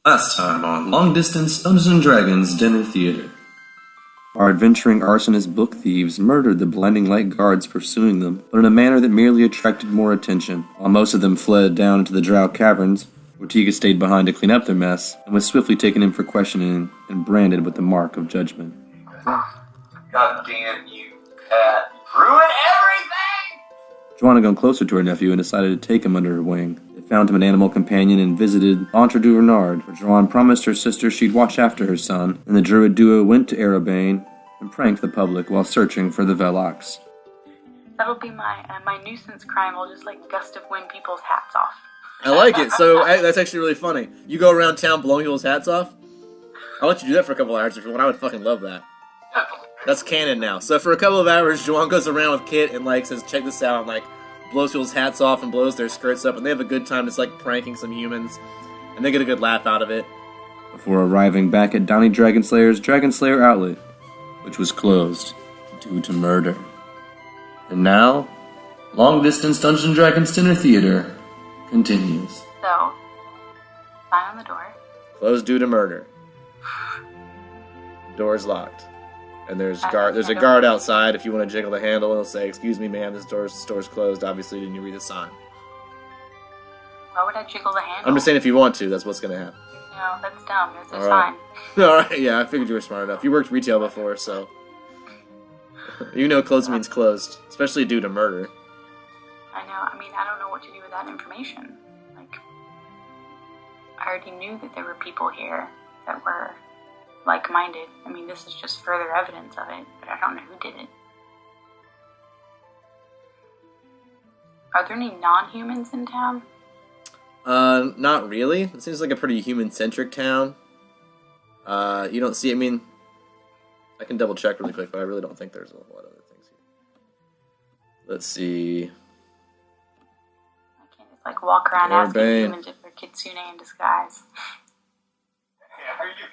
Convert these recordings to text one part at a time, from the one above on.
Last time on Long Distance Dungeons and Dragons Dinner Theater. Our adventuring arsonist book thieves murdered the blinding light guards pursuing them, but in a manner that merely attracted more attention. While most of them fled down into the Drow caverns, Ortega stayed behind to clean up their mess, and was swiftly taken in for questioning and branded with the mark of judgment. God damn you, Pat. Ruin everything! Joanna got closer to her nephew and decided to take him under her wing. They found him an animal companion and visited Entre du Renard, where Joanne promised her sister she'd watch after her son, and the druid duo went to Erebane and pranked the public while searching for the Velox. That'll be my nuisance crime. I'll just gust of wind people's hats off. I like it. So that's actually really funny. You go around town blowing people's hats off? I'll let you do that for a couple hours if you want. I would fucking love that. That's canon now. So for a couple of hours, Joanne goes around with Kit and says, check this out, and blows people's hats off and blows their skirts up, and they have a good time just pranking some humans, and they get a good laugh out of it. Before arriving back at Donnie Dragonslayer's Dragonslayer outlet, which was closed due to murder. And now, Long Distance Dungeons and Dragons Dinner Theater continues. So, sign on the door. Closed due to murder. Door's locked. And there's a guard outside. If you want to jiggle the handle, it'll say, "Excuse me, ma'am, this store's closed." Obviously, didn't you read the sign? Why would I jiggle the handle? I'm just saying if you want to, that's what's going to happen. No, that's dumb. There's a All sign. Alright, yeah, I figured you were smart enough. You worked retail before, so... You know closed means closed. Especially due to murder. I know. I don't know what to do with that information. I already knew that there were people here that were like-minded. This is just further evidence of it, but I don't know who did it. Are there any non-humans in town? Not really. It seems like a pretty human-centric town. You don't see, I can double-check really quick, but I really don't think there's a whole lot of other things here. Let's see. I can't just, walk around asking humans if they're kitsune in disguise.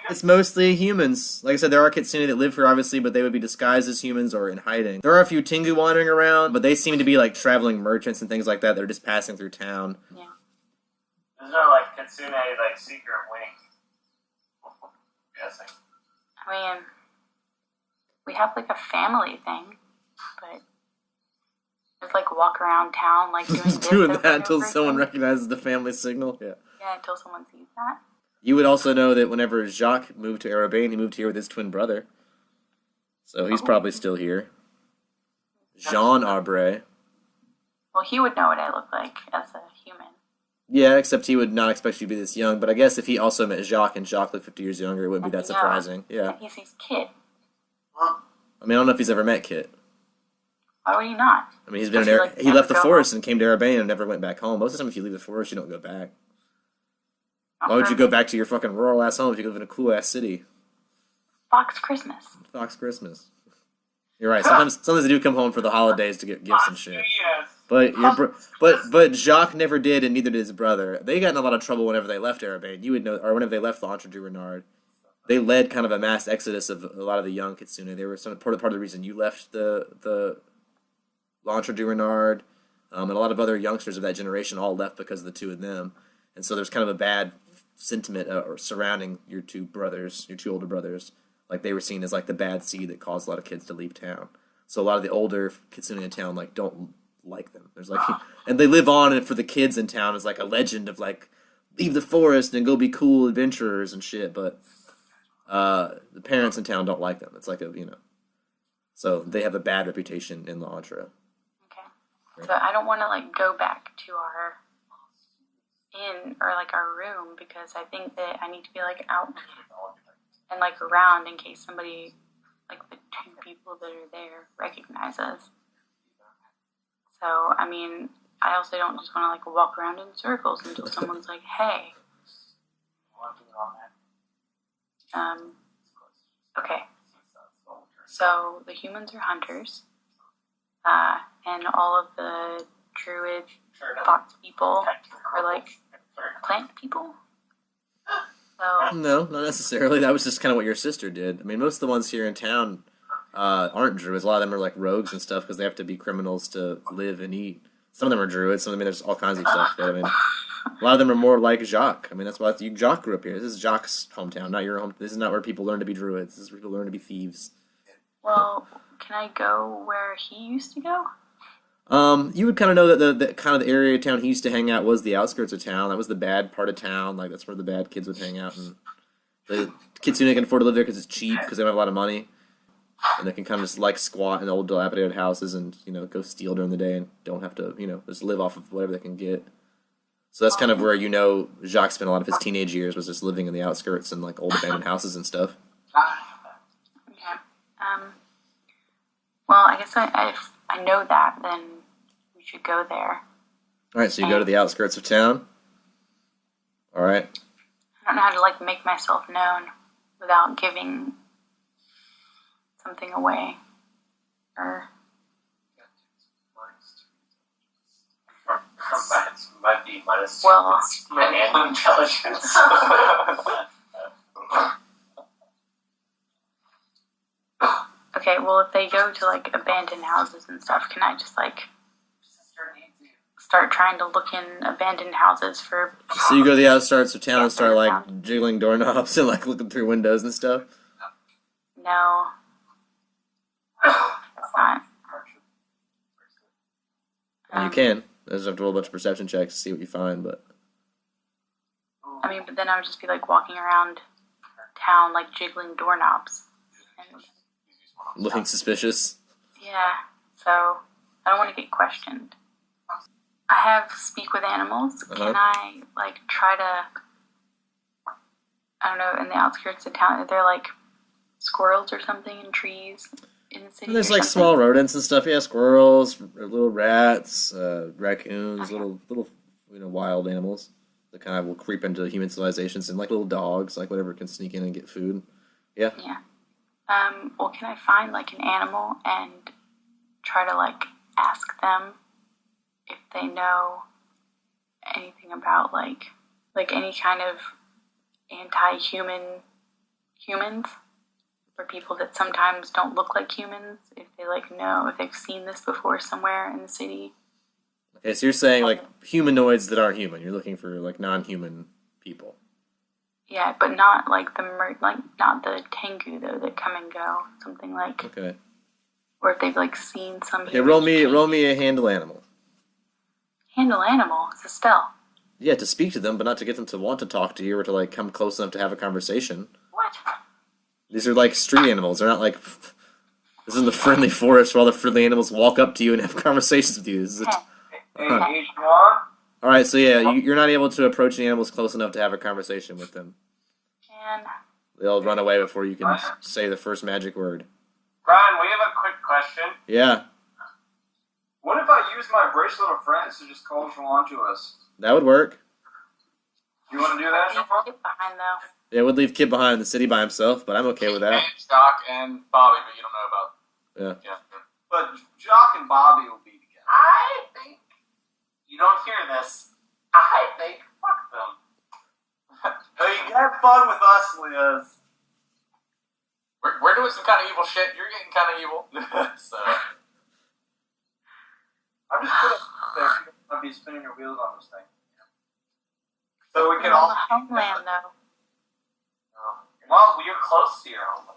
It's mostly humans. Like I said, there are kitsune that live here, obviously, but they would be disguised as humans or in hiding. There are a few Tengu wandering around, but they seem to be, traveling merchants and things like that. They're just passing through town. Yeah. There's no, kitsune, secret wing. I'm guessing. We have, a family thing, but just, walk around town, doing this Doing that until over someone again. recognizes the family signal. Yeah. Yeah, until someone sees that. You would also know that whenever Jacques moved to Erebane, he moved here with his twin brother. So he's probably still here. Jean Arbre. Well, he would know what I look like as a human. Yeah, except he would not expect you to be this young. But I guess if he also met Jacques and Jacques looked 50 years younger, it wouldn't be that surprising. Yeah. And he sees Kit. I don't know if he's ever met Kit. Why would he not? He's been he left the forest and came to Erebane and never went back home. Most of the time, if you leave the forest, you don't go back. Why would you go back to your fucking rural-ass home if you live in a cool-ass city? Fox Christmas. Fox Christmas. You're right. Sometimes they do come home for the holidays to get gifts and shit. But Jacques never did, and neither did his brother. They got in a lot of trouble whenever they left Erebane. You would know, or whenever they left L'Entre du Renard. They led kind of a mass exodus of a lot of the young kitsune. They were part of the reason you left the L'Entre du Renard, and a lot of other youngsters of that generation all left because of the two of them. And so there's kind of a bad sentiment surrounding your two older brothers. They were seen as the bad seed that caused a lot of kids to leave town. So a lot of the older kitsune in town don't like them. There's and they live on, and for the kids in town is a legend of leave the forest and go be cool adventurers and shit. But the parents in town don't like them. It's so they have a bad reputation in L'Entre. Okay. So I don't want to go back to our inn or our room because I think that I need to be out and around in case somebody the two people that are there recognize us. So I also don't just want to walk around in circles until someone's hey. Okay. So the humans are hunters, and all of the druid fox people are plant people. So No, not necessarily. That was just kind of what your sister did. Most of the ones here in town aren't druids. A lot of them are rogues and stuff because they have to be criminals to live and eat. Some of them are druids. Some of them, there's all kinds of stuff. But A lot of them are more like Jacques. I mean, that's why Jacques grew up here. This is Jacques' hometown, not your home. This is not where people learn to be druids. This is where people learn to be thieves. Well, can I go where he used to go? You would kind of know that the kind of the area of town he used to hang out was the outskirts of town. That was the bad part of town. Like that's where the bad kids would hang out, and the kitsune can afford to live there because it's cheap because they don't have a lot of money, and they can kind of just like squat in old dilapidated houses and go steal during the day and don't have to just live off of whatever they can get. So that's kind of where Jacques spent a lot of his teenage years was just living in the outskirts and like old abandoned houses and stuff. Okay. Well, I guess if I know that, then we should go there. All right, so you go to the outskirts of town. All right. I don't know how to like make myself known without giving something away. Or Might be minus well, and intelligence. okay. Well, if they go to like abandoned houses and stuff, can I just like start trying to look in abandoned houses for? So you go to the outskirts of town and start like jiggling doorknobs and like looking through windows and stuff. No, it's not. You can. I just have to roll a bunch of perception checks to see what you find, but I mean, but then I would just be like walking around town, like jiggling doorknobs. And, looking suspicious. yeah, so I don't want to get questioned. I have speak with animals. Can I like try to? I don't know. In the outskirts of town, are there like squirrels or something in trees in the city? And there's like small rodents and stuff. Yeah, squirrels, little rats, raccoons, little wild animals that kind of will creep into human civilizations, and like little dogs, like whatever can sneak in and get food. Yeah. Yeah. Well, can I find like an animal and try to like ask them if they know anything about like any kind of anti-human humans? For people that sometimes don't look like humans, if they know if they've seen this before somewhere in the city. Okay, so you're saying like humanoids that aren't human. You're looking for like non-human people. Yeah, but not like not the Tengu though that come and go. Something like okay. Or if they've like seen some. Okay, roll me a handle animal. Handle animal. It's a spell. Yeah, to speak to them, but not to get them to want to talk to you or to like come close enough to have a conversation. What? These are like street animals. They're not like this isn't the friendly forest where all the friendly animals walk up to you and have conversations with you. This is all right, so yeah, you're not able to approach the animals close enough to have a conversation with them. And they'll run away before you can say the first magic word. Brian, we have a quick question. Yeah. What if I use my bracelet of friends to just culture onto us? That would work. You want to do that, Sean? get behind though. Yeah, it would leave Kid behind in the city by himself, but I'm okay with that. And Jock and Bobby, but you don't know about. Yeah. But Jock and Bobby will be together. I think you don't hear this. I think fuck them. Hey, you can have fun with us, Liz. We're doing some kind of evil shit. You're getting kind of evil. So I'm just putting it there. You don't want to be spinning your wheels on this thing. So we can all. Homeland though. Well, you're close to your home.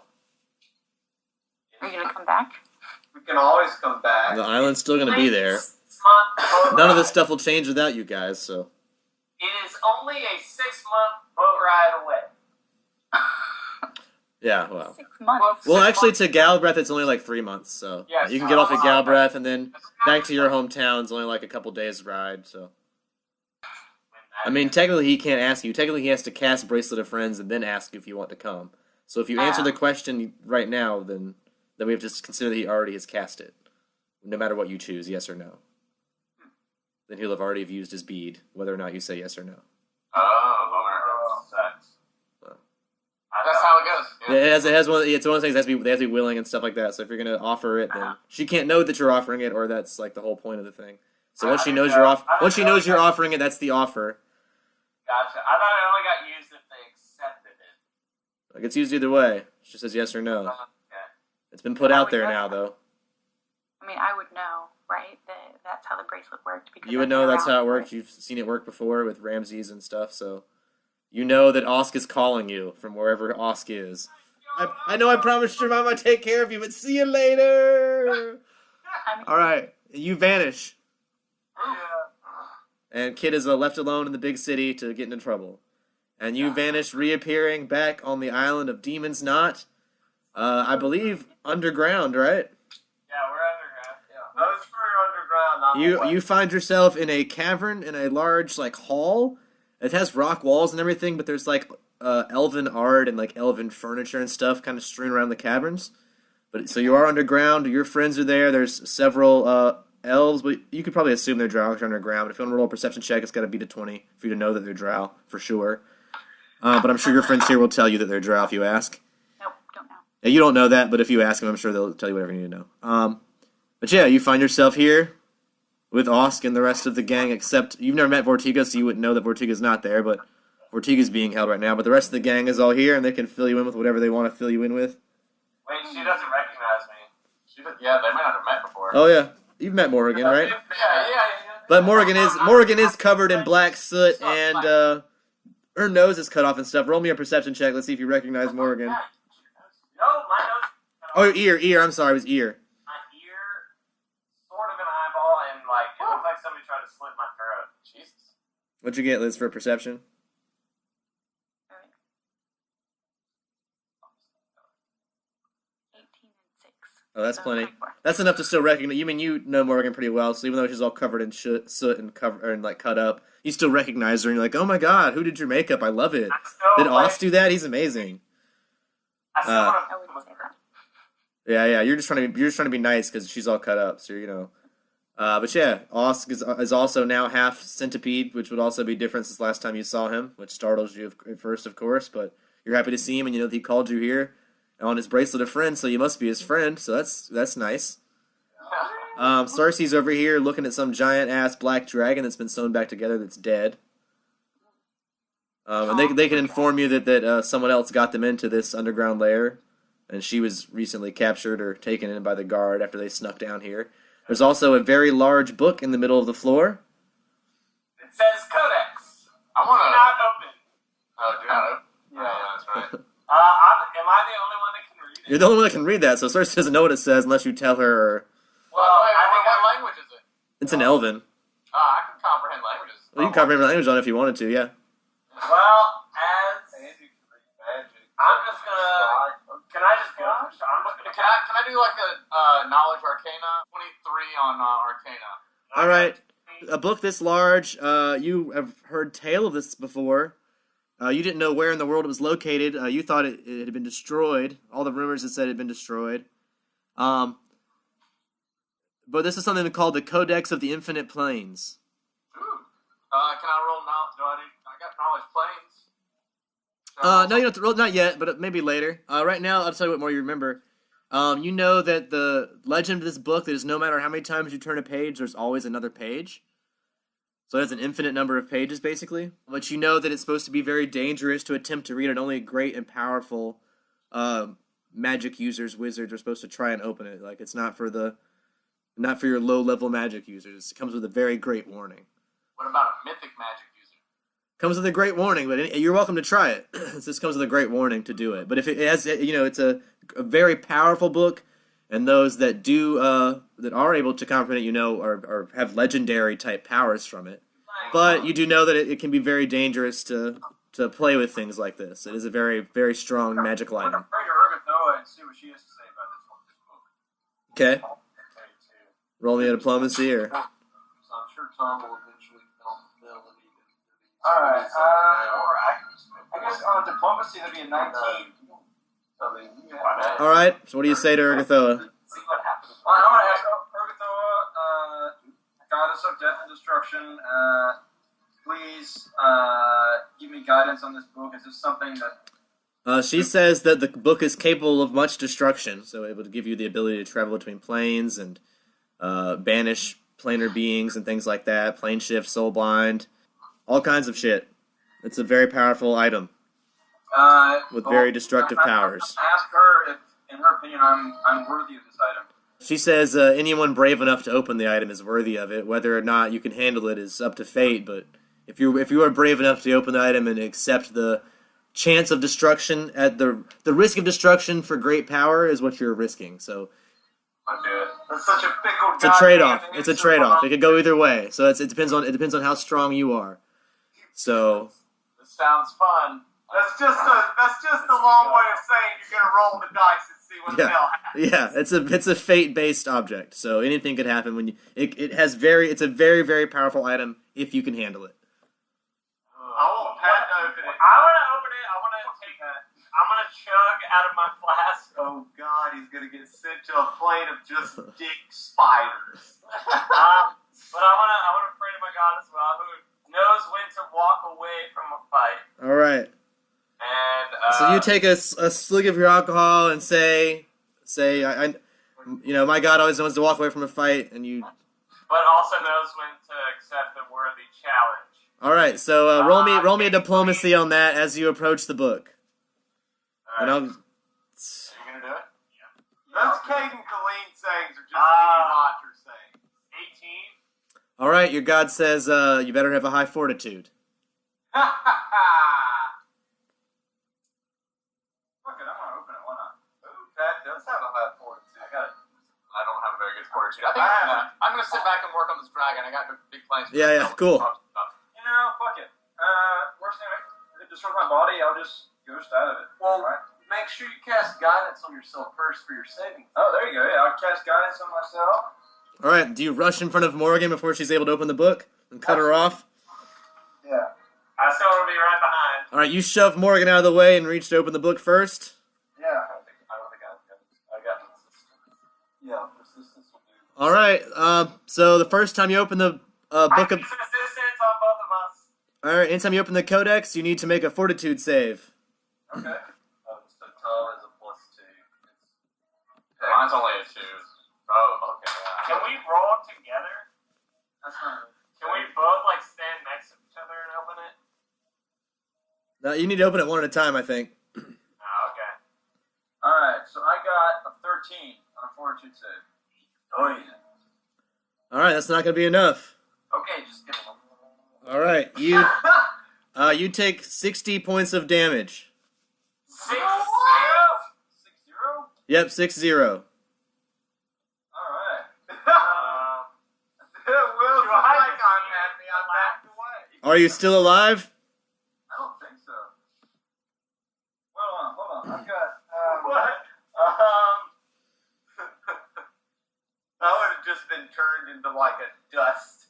Are you gonna come back? We can always come back. The island's still going to be there. 6-month boat None of this ride. stuff will change without you guys, so. It is only a 6-month boat ride away. Yeah, well. 6 months. Well, actually, to Galbraith, it's only like 3 months, so. Yes. You can get off at Galbraith, and then back to your hometown is only like a couple days' ride, so. I mean, technically, he can't ask you. Technically, he has to cast Bracelet of Friends and then ask you if you want to come. So if you answer the question right now, then we have to consider that he already has cast it. No matter what you choose, yes or no. Then he'll have already used his bead, whether or not you say yes or no. oh, Sucks. that's how it goes. Yeah, it's one of the things they have to be willing and stuff like that. So if you're gonna offer it, then she can't know that you're offering it, or that's like the whole point of the thing. So once she knows you're offering it, that's the offer. Gotcha. I thought it only got used if they accepted it. Like it's used either way. She just says yes or no. Okay. It's been put out there now, though. I mean, I would know, right? That's that's how the bracelet worked. Because You would I've been know that's around how it for works. You've seen it work before with Ramses and stuff, so you know that Osk is calling you from wherever Osk is. I know I promised your mom I'd take care of you, but see you later. I mean, All right, you vanish, Yeah. and Kid is left alone in the big city to get into trouble. And you vanish, reappearing back on the island of Demon's Knot. I believe underground, right? Yeah, we're underground. Yeah. Those three are underground. Not You find yourself in a cavern in a large like hall. It has rock walls and everything, but there's like elven art and like elven furniture and stuff kind of strewn around the caverns. But so you are underground. Your friends are there. There's several elves, but you could probably assume they're drow underground. But if you want to roll a perception check, it's got to be to 20 for you to know that they're drow for sure. But I'm sure your friends here will tell you that they're drow if you ask. nope, don't know. Yeah, you don't know that, but if you ask them, I'm sure they'll tell you whatever you need to know. But yeah, you find yourself here with Osk and the rest of the gang, except you've never met Vortiga, so you wouldn't know that Vortiga's not there, but Vortiga's being held right now. But the rest of the gang is all here, and they can fill you in with whatever they want to fill you in with. Wait, she doesn't recognize me. Yeah, they might not have met before. Oh yeah, you've met Morrigan, right? Yeah. But Morrigan is covered in black soot, and her nose is cut off and stuff. Roll me a perception check. Let's see if you recognize Morrigan. No, my nose. Oh, your ear. I'm sorry, it was ear. My ear, sort of an eyeball, and like it looked like somebody tried to slit my throat. Jesus. What'd you get, Liz, for perception? 18 and 6. Oh, that's So plenty. 24. That's enough to still recognize. You know Morgan pretty well, so even though she's all covered in soot and like cut up, you still recognize her, and you're like, "Oh my God, who did your makeup? I love it. Did Oz do that? He's amazing." I still I wouldn't say that. Yeah. You're just trying to be nice because she's all cut up, so you know. But yeah, Osk is also now half centipede, which would also be different since last time you saw him, which startles you at first, of course. But you're happy to see him, and you know that he called you here on his bracelet of friend, so you must be his friend. So that's nice. Cersei's over here looking at some giant ass black dragon that's been sewn back together that's dead. And they can inform you that someone else got them into this underground lair, and she was recently captured or taken in by the guard after they snuck down here. There's also a very large book in the middle of the floor. It says Codex. I want Do to. not open. Oh, do not open. Yeah. Yeah, that's right. Am I the only one that can read it? You're the only one that can read that, so Cersei doesn't know what it says unless you tell her. Or, Well, what language is it? it's an Elven. I can comprehend languages. Well, you can cover every language on it if you wanted to, yeah. Well, I'm just gonna. Can I just go? I'm just gonna. Can I do like a knowledge arcana? 23 on arcana. All right. A book this large, you have heard tale of this before. You didn't know where in the world it was located. You thought it had been destroyed. All the rumors had said it had been destroyed. But this is something called the Codex of the Infinite Planes. Ooh. Can I roll knowledge? I got knowledge planes. No, you don't have to roll, not yet, but maybe later. Right now, I'll tell you what more you remember. You know that the legend of this book is no matter how many times you turn a page, there's always another page. So it has an infinite number of pages, basically. But you know that it's supposed to be very dangerous to attempt to read it. Only great and powerful magic users, wizards, are supposed to try and open it. Like, it's not for your low-level magic users. It comes with a very great warning. What about a mythic magic user? Comes with a great warning, but you're welcome to try it. This comes with a great warning to do it. But if it has, it's a very powerful book, and those that that are able to comprehend it, or have legendary type powers from it. But you do know that it can be very dangerous to play with things like this. It is a very, very strong magical I'm item. afraid of Urgathoa and see what she has to say about this book. Okay, roll me a diplomacy or. So I'm sure Tom will eventually know that he can. Alright, I guess on diplomacy that'd be a 19. All right. So what do you say to Urgathoa? See what happens. I'm gonna ask Urgathoa, goddess of death and destruction, please give me guidance on this book. Is this something that... She says that the book is capable of much destruction, so able to give you the ability to travel between planes and banish planar beings and things like that. Plane shift, soul blind, all kinds of shit. It's a very powerful item with very destructive powers. Ask her if, in her opinion, I'm worthy of this item. She says anyone brave enough to open the item is worthy of it. Whether or not you can handle it is up to fate. But if you are brave enough to open the item and accept the chance of destruction at the risk of destruction for great power is what you're risking. So I do it. That's such a fickle. it's a trade-off. It's a trade-off. It could go either way. So it depends on how strong you are. So This sounds fun. That's just a long way of saying you're gonna roll the dice and see what the hell happens. yeah, it's a fate-based object. So anything could happen when you. It's a very very powerful item if you can handle it. I want Pat to open it. I want to open it. I want to take it. I'm gonna chug out of my flask. Oh God, he's gonna get sent to a plane of just dick spiders. But I want to pray to my God as well, who knows when to walk away from a fight. All right. And So you take a swig of your alcohol and say, my God always knows to walk away from a fight, and you. but also knows when to accept the worthy challenge. All right. So roll me a diplomacy on that as you approach the book. And I'll. Are you gonna do it? Those Kate and Colleen sayings are just Roger saying. 18. All right. Your God says you better have a high fortitude. Fuck it, I'm gonna open it. Why not? Ooh, Pat does have a high fortitude. I don't have a very good fortitude. I think I'm gonna sit back and work on this dragon. I got big plans. Yeah, cool. You know, fuck it. Worst thing, if it destroys my body, I'll just ghost out of it. Well, right? make sure you cast guidance on yourself first for your saving. Oh, there you go. Yeah, I'll cast guidance on myself. All right. Do you rush in front of Morgan before she's able to open the book and cut her off? Yeah. I still want to be right behind. All right. You shove Morgan out of the way and reach to open the book first. Yeah. I don't think I got resistance. Yeah, resistance will do. All right. So the first time you open the book of. Resistance on both of us. All right. Anytime you open the codex, you need to make a fortitude save. Okay. So Tom is a +2. Mine's only a 2. Oh, okay. Can we roll together? That's not. Can we both stand next to each other and open it? No, you need to open it one at a time, I think. Oh, okay. Alright, so I got a 13 on a fortitude save. Oh yeah. All right. That's not going to be enough. Okay, just kidding. All right. You take 60 points of damage. 6-0? 6-0? Yep, 6-0. Alright. Will, you icon at me, I backed away. Are you still alive? I don't think so. Hold on. I've got. What? I would have just been turned into like a dust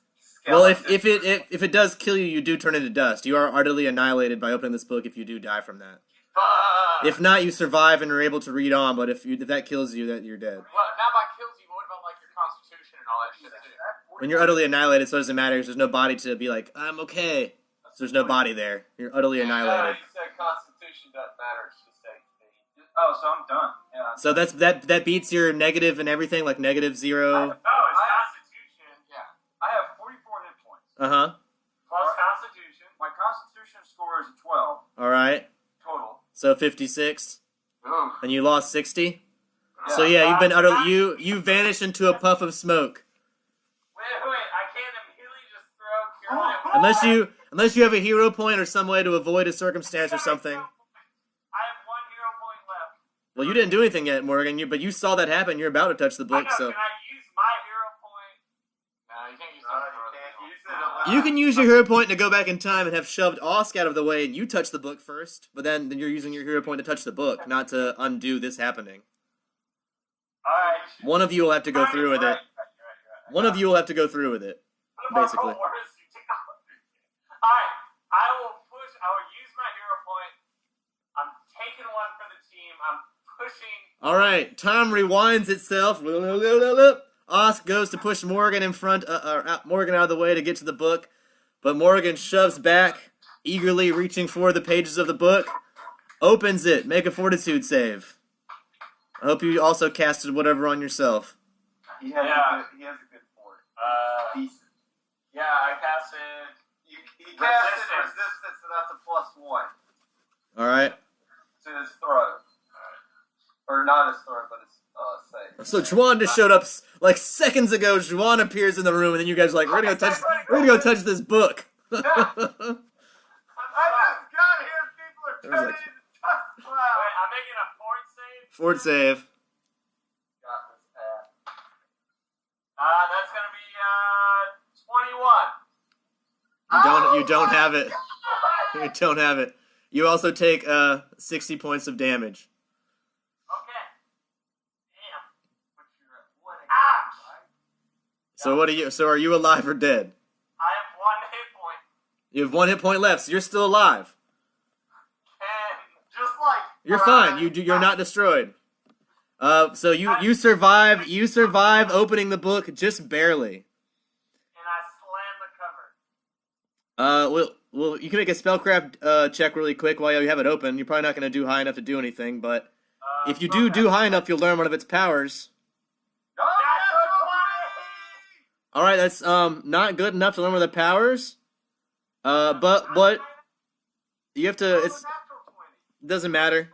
Well, skeleton. if it does kill you, you do turn into dust. You are utterly annihilated by opening this book if you do die from that. Fuck. If not, you survive and are able to read on. But if that kills you, that you're dead. Well, now by kills you, what about your constitution and all that shit too? When you're utterly annihilated, so it doesn't matter because there's no body to be like, I'm okay. So there's no body there. You're utterly annihilated. You said constitution doesn't matter. It's just HP. Oh, so I'm done. Yeah. So that beats your negative and everything, like -0. Oh, it's constitution. Yeah. I have 44 hit points. Plus constitution. My constitution score is a 12 All right. total. So 56, Ooh. and you lost 60. Yeah. So yeah, you've been utterly you vanished into a puff of smoke. Wait, I can't immediately just throw Cure Light. Unless you have a hero point or some way to avoid a circumstance or something. I have 1 hero point left. Well, you didn't do anything yet, Morgan. But you saw that happen. You're about to touch the I book, know, so can I use my hero point? No, you can't use No, that. you can't use it unless you can use your hero point to go back in time and have shoved Osk out of the way, and you touch the book first. But then you're using your hero point to touch the book, not to undo this happening. Alright. One of you will have to go through with it. One of you will have to go through with it. Basically. Alright, I will use my hero point. I'm taking one for the team. I'm pushing. All right, time rewinds itself. Osk goes to push Morgan in front, Morgan out of the way to get to the book, but Morgan shoves back, eagerly reaching for the pages of the book, opens it. Make a fortitude save. I hope you also casted whatever on yourself. He has a good fort. Decent. Yeah, I casted. He casted resistance, so that's a +1 All right, to his throw. Or not his throw, but his save. So Juan just showed up like seconds ago. Juan appears in the room, and then you guys are like, we're gonna go touch this book. I just got here and people are turning into dust clouds. Wait, I'm making a fort save? Fort save. Got this app. That's gonna be 21. You don't have it. You don't have it. You also take 60 points of damage. Okay. Damn. But you're at one again, right? So what are you? So are you alive or dead? I have 1 hit point. You have 1 hit point left, so you're still alive. And just like You're fine. You're not destroyed. So you survive. You survive opening the book just barely. And I slam the cover. Well, you can make a spellcraft check really quick while you have it open. You're probably not going to do high enough to do anything, but if you do high enough, you'll learn one of its powers. All right, that's not good enough to learn one of the powers. But you have to. It doesn't matter.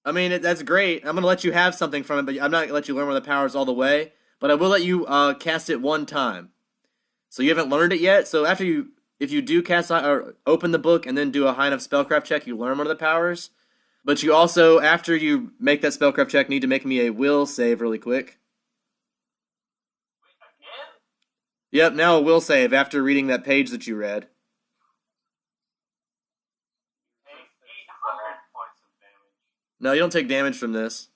I mean, that's great. I'm gonna let you have something from it, but I'm not gonna let you learn one of the powers all the way. But I will let you cast it 1 time. So you haven't learned it yet. So if you do cast or open the book and then do a high enough spellcraft check, you learn one of the powers. But you also, after you make that spellcraft check, need to make me a will save really quick. Again? Yep, now a will save after reading that page that you read. 800 points of damage. No, you don't take damage from this.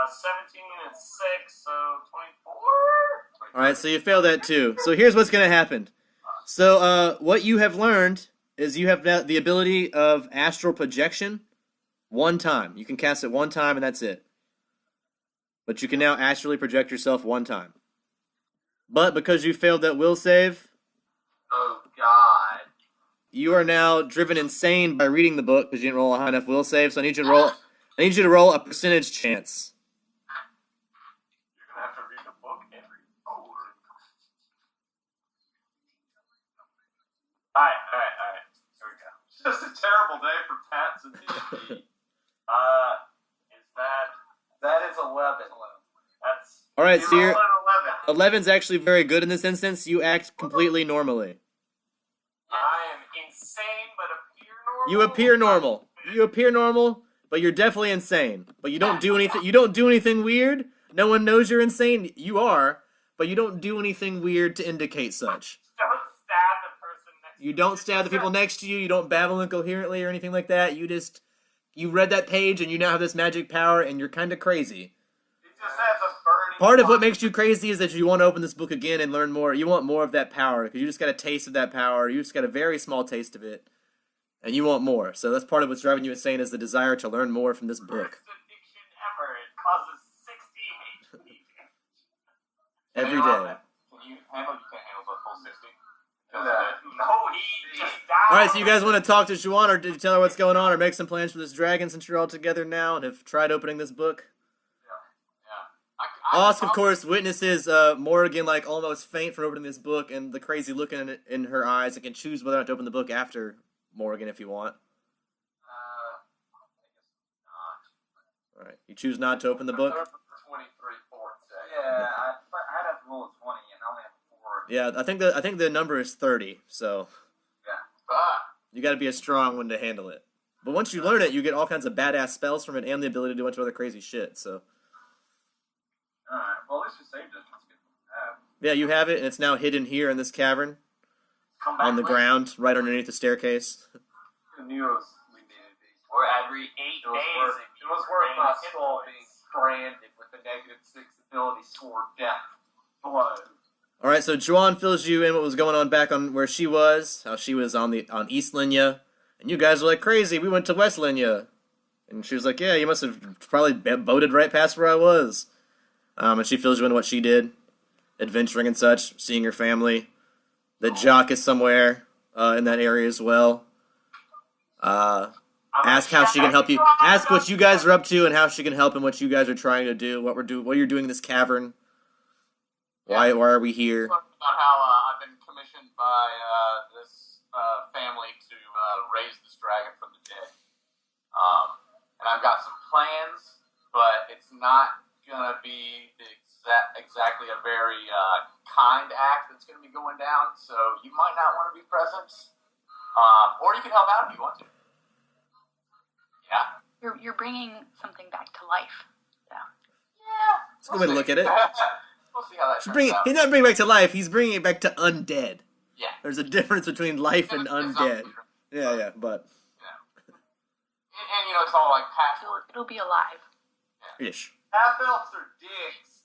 17 and 6, so 24? Alright, so you fail that too. So here's what's going to happen. So what you have learned is you have the ability of astral projection 1 time. You can cast it 1 time and that's it. But you can now astrally project yourself 1 time. But because you failed that will save, Oh, God. you are now driven insane by reading the book because you didn't roll a high enough will save. So I need you to roll a percentage chance. You're going to have to read the book every hour. Alright. Here we go. Just a terrible day for Pats and D&D. That is 11. That's... All right, so you're... 11. 11's actually very good in this instance. You act completely normally. I am insane, but appear normal. You appear normal. You appear normal, but you're definitely insane. But you don't do anything. You don't do anything weird. No one knows you're insane. You are, but you don't do anything weird to indicate such. Don't stab the person next to You don't stab the people next to you. You don't babble incoherently or anything like that. You read that page and you now have this magic power, and you're kind of crazy. He just has a burning... Part of what makes you crazy is that you want to open this book again and learn more. You want more of that power because you just got a taste of that power. You just got a very small taste of it, and you want more. So that's part of what's driving you insane is the desire to learn more from this book. Worst addiction ever. It causes 60 HP. Every Can day. you handle? You can't handle the full 60. No, he died. All right, so you guys want to talk to Juan, or did you tell her what's going on, or make some plans for this dragon since you're all together now and have tried opening this book? Osk, of course, witnesses Morrigan like almost faint for opening this book, and the crazy look in her eyes. And can choose whether or not to open the book after Morrigan if you want. I guess not. All right, you choose not to open the book. 23 fourths. Yeah, I'd have to roll a 20 and I only have a 4. Yeah, I think the number is 30, so you got to be a strong one to handle it. But once you learn it, you get all kinds of badass spells from it and the ability to do a bunch of other crazy shit. So Alright, well, at least you saved it. Let's get that. yeah, you have it, and it's now hidden here in this cavern Come back on the later. ground, right underneath the staircase. Who knew we needed these? Or every 8 It was days. worth, if it you was were worth my hit soul points. being branded with the -6 ability sword death. Blood. All right, so Juan fills you in what was going on back on where she was, how she was on East Linya, and you guys were like crazy. We went to West Linya, and she was like, "Yeah, you must have probably boated right past where I was." And she fills you in what she did, adventuring and such, seeing her family. That Jock is somewhere in that area as well. Ask how she can help you. Ask what you guys are up to and how she can help and what you guys are trying to do. What you're doing in this cavern. Why are we here? About how I've been commissioned by this family to raise this dragon from the dead. And I've got some plans, but it's not gonna be exactly a very kind act that's gonna be going down. So you might not want to be present, or you can help out if you want to. Yeah. You're bringing something back to life. It's a good way to look at it. We'll see how that turns out. He's not bringing it back to life. He's bringing it back to undead. Yeah. There's a difference between life and It's undead. not- Yeah, but And you know, it's all like patchwork. It'll be alive. ish. Half elves are dicks.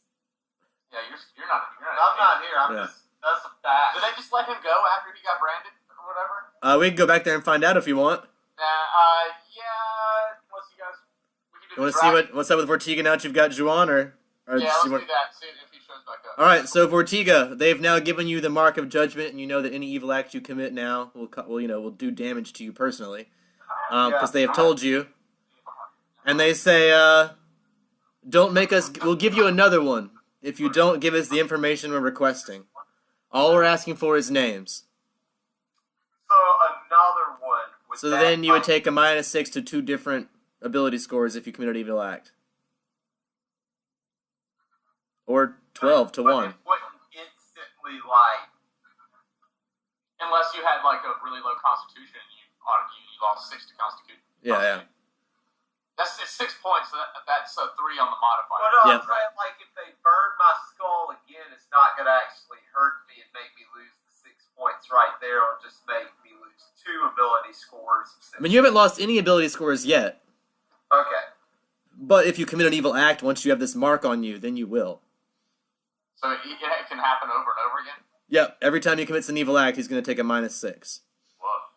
Yeah, you're not. I'm not here. I'm Yeah. just. That's a fact. Did they just let him go after he got branded or whatever? We can go back there and find out if you want. Yeah. Unless you guys, we can do You want the to see dragon. what's up with Vortiga now that you've got Juan, or Yeah, let's see do what- that. See if he shows back up. All right, so Vortiga, they've now given you the mark of judgment, and you know that any evil act you commit now will do damage to you personally, because they have told you, and they say, don't make us. We'll give you another one if you don't give us the information we're requesting. All we're asking for is names. So another one. So then you would take a -6 to 2 different ability scores if you commit an evil act, or 12 to 1. It wouldn't instantly like. Unless you had like a really low constitution and you lost 6 to constitution. Yeah. That's 6 points. So that's a 3 on the modifier. But no, Yeah. I'm saying like if they burn my skull again, it's not gonna actually hurt me and make me lose the 6 points right there. It'll just make me lose 2 ability scores. I mean, you haven't lost any ability scores yet, Okay. but if you commit an evil act, once you have this mark on you, then you will. So it can happen over and over again. Yep, every time he commits an evil act, he's going to take a -6. Whoa.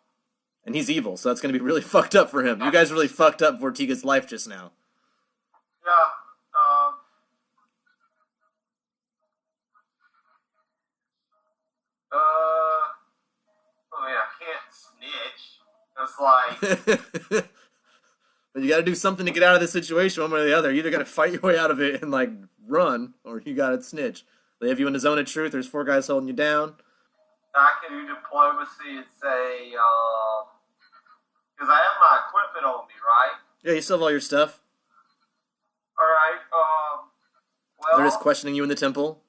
And he's evil, so that's going to be really fucked up for him. You guys really fucked up Vortiga's life just now. Yeah. I mean, I can't snitch. It's like. But you got to do something to get out of this situation one way or the other. You either got to fight your way out of it and, like, run, or you got to snitch. They have you in the zone of truth. There's 4 guys holding you down. I can do diplomacy and say, because I have my equipment on me, right? Yeah, you still have all your stuff. All right. Well, They're just questioning you in the temple.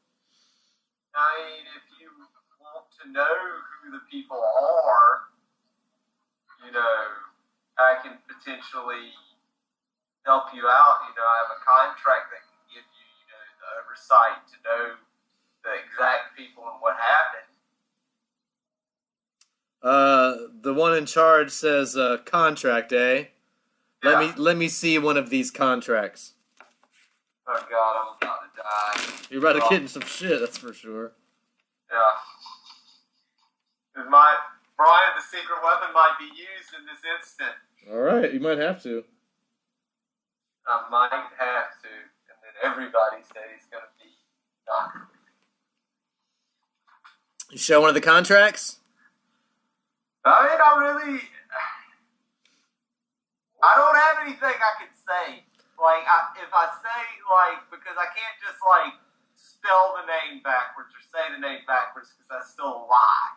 I mean, if you want to know who the people are, you know, I can potentially help you out. You know, I have a contract that can give you, you know, the oversight to know the exact people and what happened. The one in charge says, contract, eh? Yeah. Let me see one of these contracts. Oh God, I'm about to die. You're about to get in some shit, that's for sure. Yeah. Brian, the secret weapon might be used in this instant. Alright, you might have to. I might have to, and then everybody said he's going to be done. You show one of the contracts? I mean, I don't have anything I can say. Like, if I say, like, because I can't just, like, spell the name backwards or say the name backwards because that's still a lie.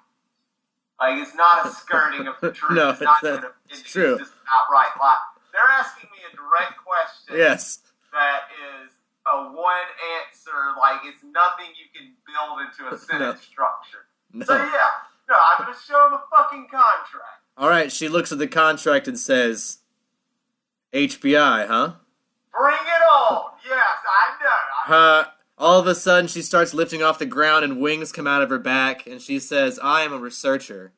Like, it's not a skirting of the truth. No, it's not it's true. It's just an outright lie. They're asking me a direct question. Yes. That is a one answer. Like, it's nothing you can build into a sentence structure. No. So, yeah. No, I'm going to show him a fucking contract. Alright, she looks at the contract and says, HBI, huh? Bring it on. Yes, I know. All of a sudden, she starts lifting off the ground and wings come out of her back, and she says, I am a researcher,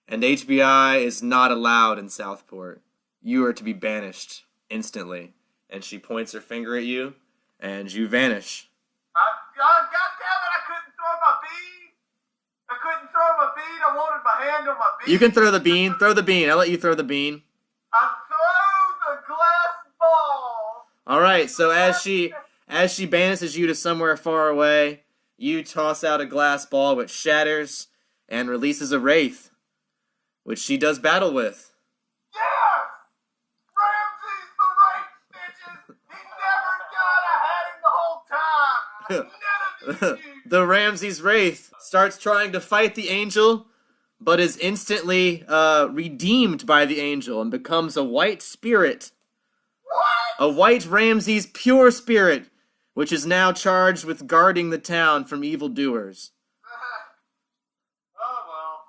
and HBI is not allowed in Southport. You are to be banished instantly. And she points her finger at you, and you vanish. God damn it, I couldn't throw my bead. I couldn't throw my bead. I wanted my hand on my bead. You can throw the bean. Throw the bean. I'll let you throw the bean. I throw the glass ball. Alright, so as she banishes you to somewhere far away, you toss out a glass ball which shatters and releases a wraith, which she does battle with. Yes! Ramses the right, bitches! He never got I had him the whole time! None of you knew! The Ramses Wraith starts trying to fight the angel, but is instantly redeemed by the angel and becomes a white spirit. What? A white Ramses pure spirit, which is now charged with guarding the town from evildoers. Oh, well.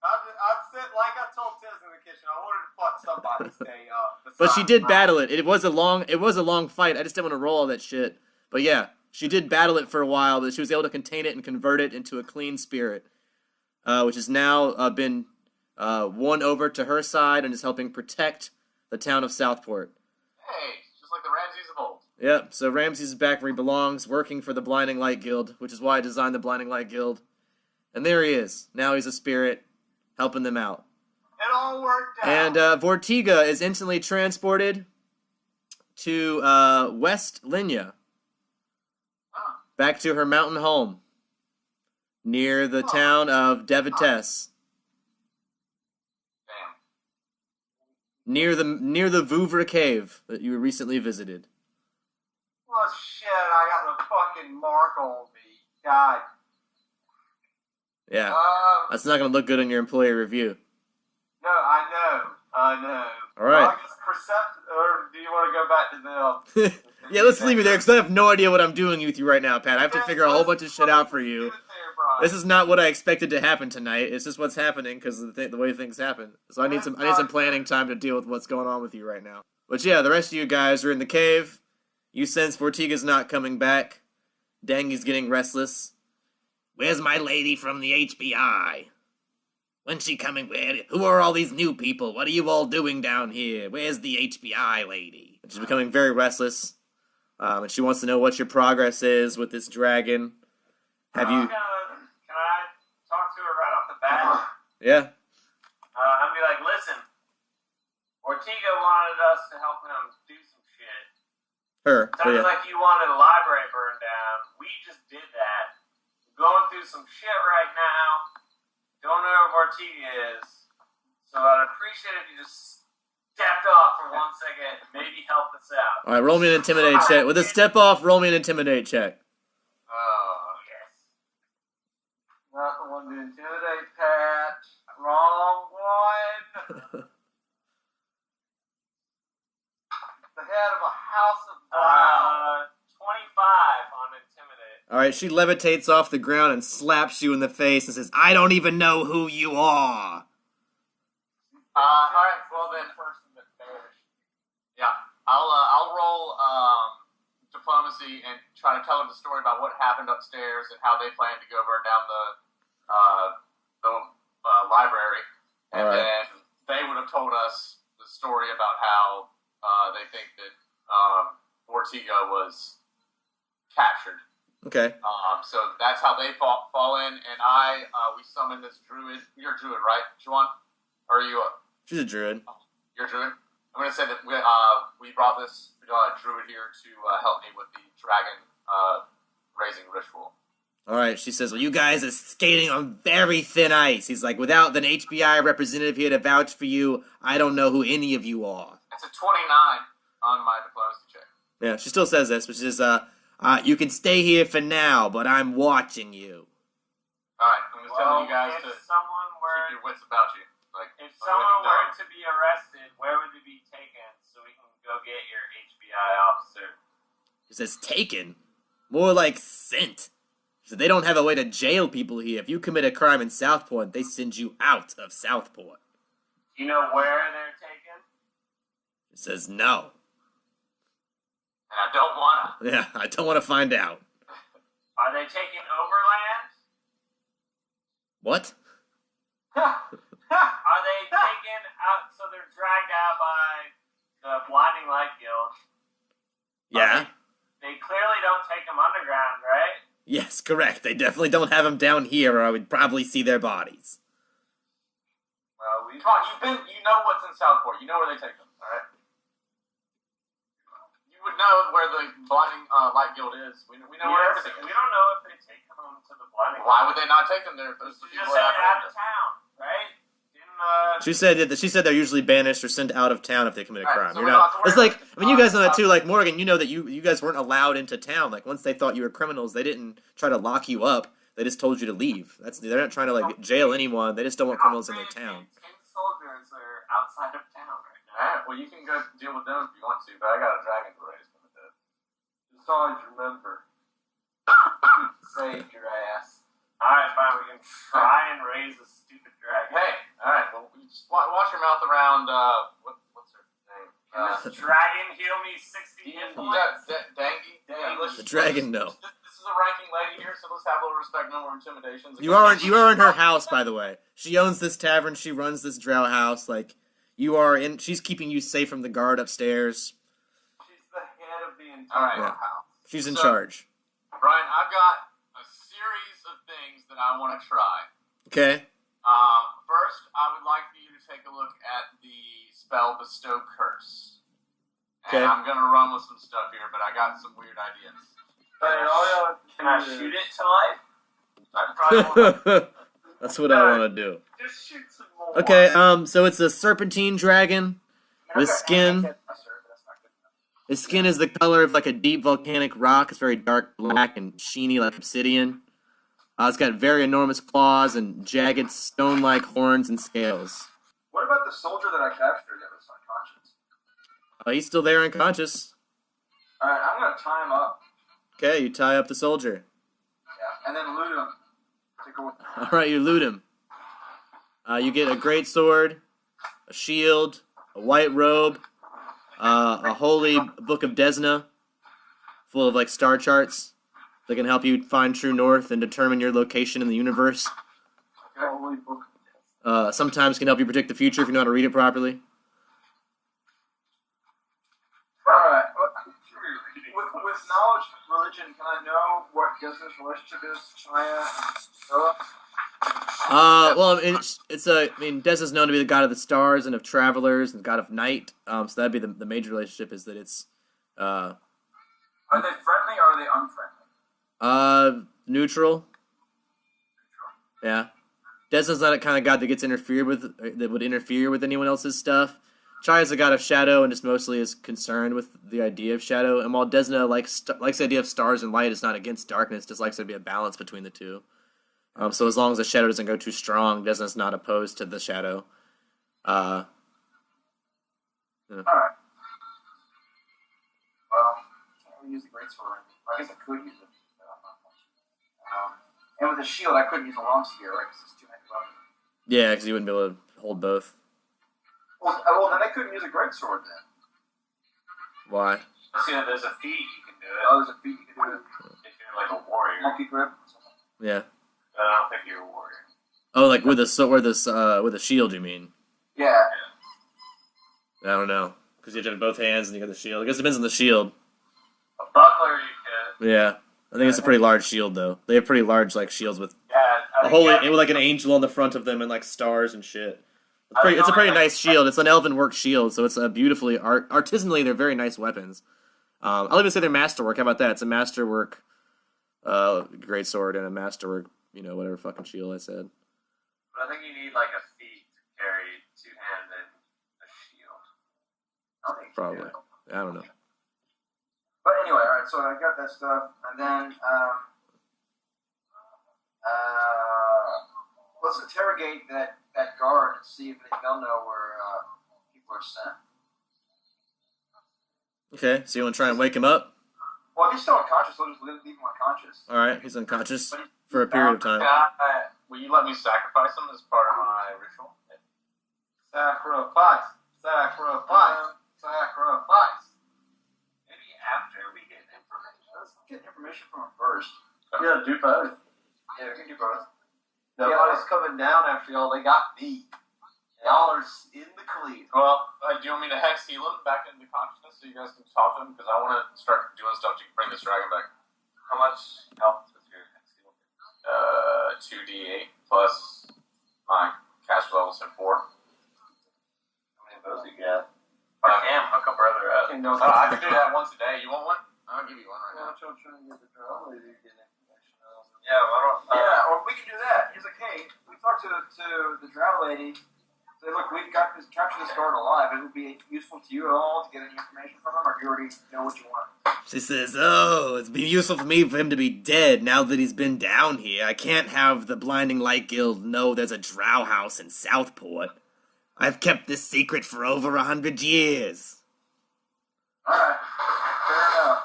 I'd sit like I told Tiz in the kitchen. I wanted to fuck somebody stay up. But she did battle it. It was a long fight. I just didn't want to roll all that shit. But yeah, she did battle it for a while, but she was able to contain it and convert it into a clean spirit, which has now been won over to her side and is helping protect the town of Southport. Hey, just like the Ramses of old. Yep, so Ramses is back where he belongs, working for the Blinding Light Guild, which is why I designed the Blinding Light Guild. And there he is. Now he's a spirit, helping them out. It all worked out. And Vortiga is instantly transported to West Linya, back to her mountain home, near the town of Devites, near the Vouvre cave that you recently visited. Oh shit! I got a fucking mark on me. God. Yeah, that's not gonna look good on your employee review. No, I know. All right. Well, I guess or do you want to go back to them? Yeah, let's leave you there, because I have no idea what I'm doing with you right now, Pat. I have to figure a whole bunch of shit out for you. This is not what I expected to happen tonight. It's just what's happening because of the way things happen. So I need some planning time to deal with what's going on with you right now. But yeah, the rest of you guys are in the cave. You sense Vortiga's not coming back. Dangy's getting restless. Where's my lady from the HBI? When's she coming? Who are all these new people? What are you all doing down here? Where's the HBI lady? She's becoming very restless. And she wants to know what your progress is with this dragon. Have you... Can I talk to her right off the bat? Yeah. I'd be like, listen, Ortega wanted us to help him do some shit. Her. Sounded like you wanted a library burned down. We just did that. Going through some shit right now. Don't know where Ortega is. So I'd appreciate if you just stepped off for 1 second and maybe help us out. Alright, roll me an intimidate check. With a step off, roll me an intimidate check. Oh, yes. Not the one to intimidate, Pat. Wrong one. The head of a house of 25 on intimidate. Alright, she levitates off the ground and slaps you in the face and says, I don't even know who you are. Alright, well then, yeah, I'll roll diplomacy and try to tell her the story about what happened upstairs and how they plan to go burn down the library, and then they would have told us the story about how they think that Ortega was captured. Okay. So that's how they fall in, and we summon this druid. You're a druid, right, Juan? Or are you? She's a druid. You're a druid. I'm going to say that we brought this druid here to help me with the dragon raising ritual. Alright, she says, well, you guys are skating on very thin ice. He's like, without an HBI representative here to vouch for you, I don't know who any of you are. It's a 29 on my diplomacy check. Yeah, she still says this, but she says, you can stay here for now, but I'm watching you. Alright, I'm just telling you guys to keep your wits about you. If someone were to be arrested, where would they be taken so we can go get your HBI officer? She says, taken? More like sent. She said, they don't have a way to jail people here. If you commit a crime in Southport, they send you out of Southport. Do you know where they're taken? She says, no. And I don't want to. Yeah, I don't want to find out. Are they taken overland? What? Are they taken out, so they're dragged out by the Blinding Light Guild? Yeah. They clearly don't take them underground, right? Yes, correct. They definitely don't have them down here, or I would probably see their bodies. Well, Come on, you know what's in Southport. You know where they take them, alright? You would know where the Blinding Light Guild is. We know where everything is. We don't know if they take them to the Blinding Light. Why would they not take them there if those You people just said are out of town, right? She said they're usually banished or sent out of town if they commit a crime. so You're we don't not. have to worry It's like, about it. I mean, you guys know that too. Like Morgan, you know that you guys weren't allowed into town. Like once they thought you were criminals, they didn't try to lock you up. They just told you to leave. They're not trying to like jail anyone. They just don't want criminals in their town. 10 soldiers are outside of town right now. Alright, Well, you can go deal with them if you want to, but I got a dragon to raise from the dead. Besides, remember, saved your ass. Alright, fine, we can try and raise a stupid dragon. Hey, alright, well, you just watch your mouth around, what's her name? Can this dragon heal me 60 hit points? Dangy? The dragon, no. This is a ranking lady here, so let's have a little respect, no more intimidations. You are in her house, by the way. She owns this tavern. She runs this drow house. Like, you are in. She's keeping you safe from the guard upstairs. She's the head of the entire house. She's in charge. Brian, I've got a series of things that I want to try. Okay. First, I would like for you to take a look at the spell Bestow Curse. And Okay. I'm going to run with some stuff here, but I got some weird ideas. Can I shoot it to life? I probably won't. That's what I want to do. Just shoot some more. Okay. So it's a serpentine dragon with skin. His skin is the color of like a deep volcanic rock. It's very dark black and sheeny like obsidian. It's got very enormous claws and jagged stone-like horns and scales. What about the soldier that I captured that was unconscious? He's still there unconscious. Alright, I'm gonna tie him up. Okay, you tie up the soldier. Yeah, and then loot him. Take a look. All right, you loot him. You get a great sword, a shield, a white robe, a holy book of Desna, full of like star charts that can help you find true north and determine your location in the universe. Holy book. Sometimes can help you predict the future if you know how to read it properly. Alright, with knowledge of religion, can I know what Desna's relationship is to Chaya and Philip? Well, Des is known to be the god of the stars and of travelers and the god of night. So that'd be the major relationship is that it's, Are they friendly or are they unfriendly? neutral. Yeah. Desna's not a kind of god that gets interfered with, that would interfere with anyone else's stuff. Chai is a god of shadow and just mostly is concerned with the idea of shadow. And while Desna likes the idea of stars and light, is not against darkness, just likes there to be a balance between the two. So as long as the shadow doesn't go too strong, Desna's not opposed to the shadow. Alright. Well, can't really use the greatsword. I guess I could use it. And with the shield, I couldn't use a long spear, right? Because it's too many weapons. Yeah, because you wouldn't be able to hold both. Well, then I couldn't use a greatsword then. Why? See, there's a feat you can do it. Oh, there's a feat you can do it. If you're like a warrior. Monkey grip. Yeah. But I don't think you're a warrior. Oh, like with a shield, you mean? Yeah. I don't know, because you have to have both hands and you got the shield. I guess it depends on the shield. A buckler you could. Yeah, I think it's a pretty large shield though. They have pretty large like shields with Yeah, with like an angel on the front of them and like stars and shit. It's a pretty nice shield. It's an elven work shield, so it's a beautifully artisanally. They're very nice weapons. I'll even say they're masterwork. How about that? It's a masterwork, great sword and a masterwork. Whatever fucking shield I said. But I think you need like a feat to carry two-handed a shield. I think Probably. yeah. I don't know. But anyway, alright, so I got that stuff, and then, let's interrogate that guard and see if they'll know where, people are sent. Okay, so you want to try and wake him up? Well, if he's still unconscious, I'll just leave him unconscious. All right, he's unconscious for a period of time. Will you let me sacrifice him as part of my ritual? Sacrifice. Maybe after we get information. Let's get information from him first. Yeah, do both. Yeah, we can do both. Nobody's coming down after y'all. They got me. Y'all are in the clear. Well, do you want me to hex heal him back into consciousness so you guys can talk to him? Because I want to start doing stuff to bring this dragon back. How much health is your hex heal? 2d8 plus my cash levels at 4. How many of those you get? Damn, hook a brother up. I can do that once a day. You want one? I'll give you one right now. Yeah, why don't... Yeah, or we can do that. He's like, hey, we talked to the drow lady. Say, look, we've captured this guard alive. It would be useful to you at all to get any information from him, or do you already know what you want? She says, "Oh, it's been useful for me for him to be dead now that he's been down here. I can't have the Blinding Light Guild know there's a drow house in Southport. I've kept this secret for over 100 years. Alright, fair enough.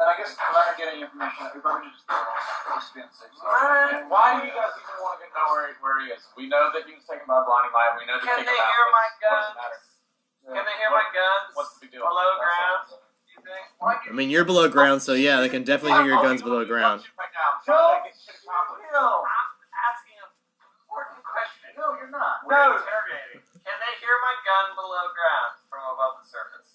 Then I guess we're not gonna get any information. We probably just be on the safe side. Why do you guys even want to know where he is? We know that he was taken by a blinding light. We know that Can they hear my guns? Yeah. Can they hear my guns? What's the deal? Below ground? You think? I mean, you're below ground, so yeah, they can definitely hear your guns below ground. Right now. Joe, No. I'm asking an important question. No, you're not. We're interrogating. Can they hear my gun below ground from above the surface?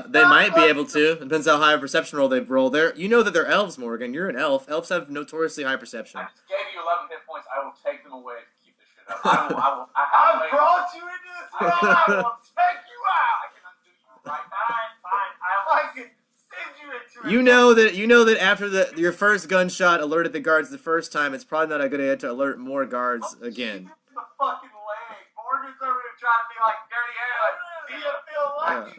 They might be able to. Depends how high a perception roll they've rolled. You know that they're elves, Morgan. You're an elf. Elves have notoriously high perception. I just gave you 11 hit points. I will take them away to keep this shit up. I brought you into this world. I will take you out. I can undo you right now. Fine. I can send you into it. You know that after your first gunshot alerted the guards the first time, it's probably not a good idea to alert more guards again. The fucking leg. Morgan's over there trying to be like dirty hair. Like, do you feel lucky?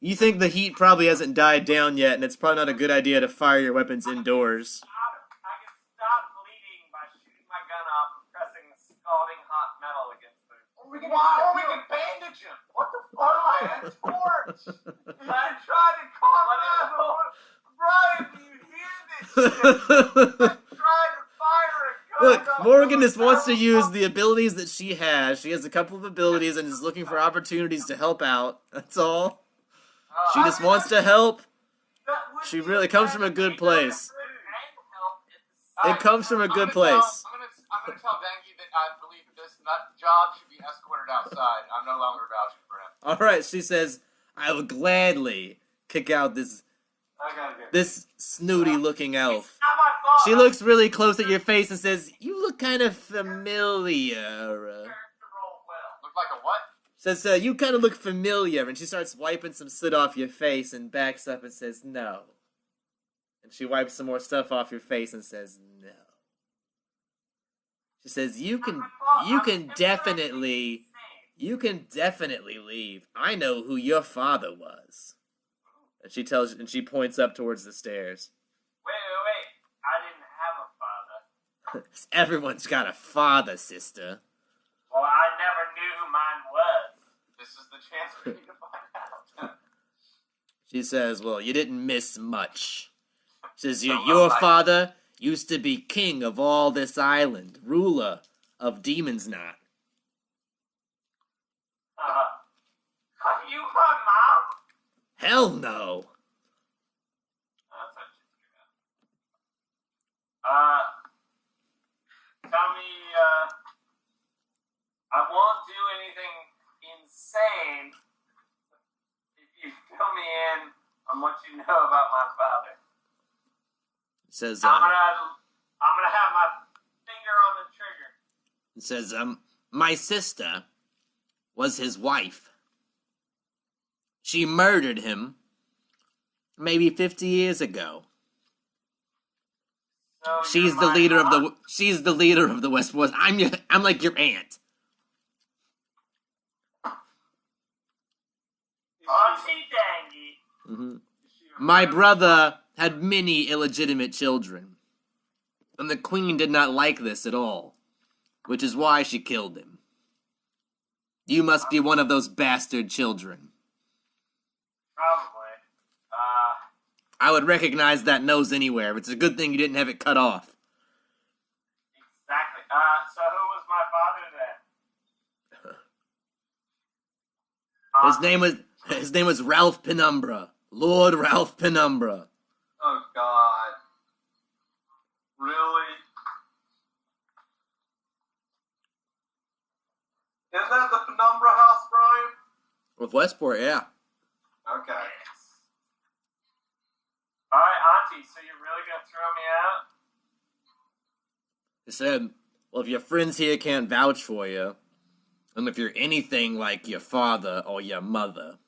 You think the heat probably hasn't died down yet, and it's probably not a good idea to fire your weapons indoors. I can stop bleeding by shooting my gun off and pressing scalding hot metal against the. Or we can bandage him. What the fuck? I had a torch. I tried to calm him down. Brian, do you hear this shit? I tried to fire a gun. Look, Morgan just wants to use the abilities that she has. She has a couple of abilities and is looking for opportunities to help out. That's all. She just wants to help. She really comes from a good place. It comes from a good place. I'm gonna tell Dengi that I believe that job should be escorted outside. I'm no longer vouching for him. All right, she says, "I will gladly kick out this snooty-looking elf." She looks really close at your face and says, "You look kind of familiar." Look like a what? Says, "You kind of look familiar," and she starts wiping some soot off your face and backs up and says, "No." And she wipes some more stuff off your face and says, "No." She says, you can definitely leave. I know who your father was." And she points up towards the stairs. Wait. I didn't have a father. Everyone's got a father, sister. Well, I never knew who mine was. This is the chance for you to find out. She says, "Well, you didn't miss much." She says, your father used to be king of all this island, ruler of Demon's Knot. You my mom? Hell no. Tell me, I won't do anything insane if you fill me in on what you know about my father. Says, I'm gonna have my finger on the trigger. It says, my sister was his wife. She murdered him maybe 50 years ago. So She's the leader of the West Woods. I'm like your aunt. Auntie Dangy. Mm-hmm. My brother had many illegitimate children, and the queen did not like this at all, which is why she killed him. You must be one of those bastard children. Probably. I would recognize that nose anywhere. It's a good thing you didn't have it cut off. Exactly. So who was my father then? His name was Ralph Penumbra. Lord Ralph Penumbra. Oh, God. Really? Is that the Penumbra house, Brian? With Westport, yeah. Okay. Alright, Auntie, so you're really gonna throw me out? He said, well, if your friends here can't vouch for you, and if you're anything like your father or your mother.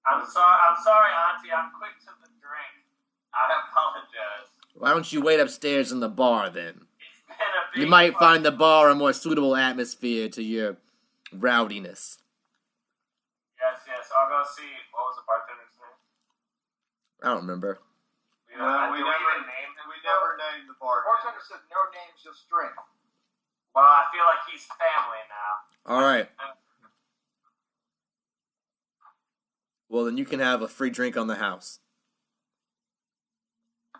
I'm sorry, Auntie, I'm quick to the drink. I apologize. Why don't you wait upstairs in the bar, then? It's been a big You might fight. find the bar a more suitable atmosphere to your rowdiness. Yes, I'll go see. What was the bartender's name? I don't remember. We No, we do never even name him. We never named the The bartender said no names, just drink. Well, I feel like he's family now. All right. Well, then you can have a free drink on the house.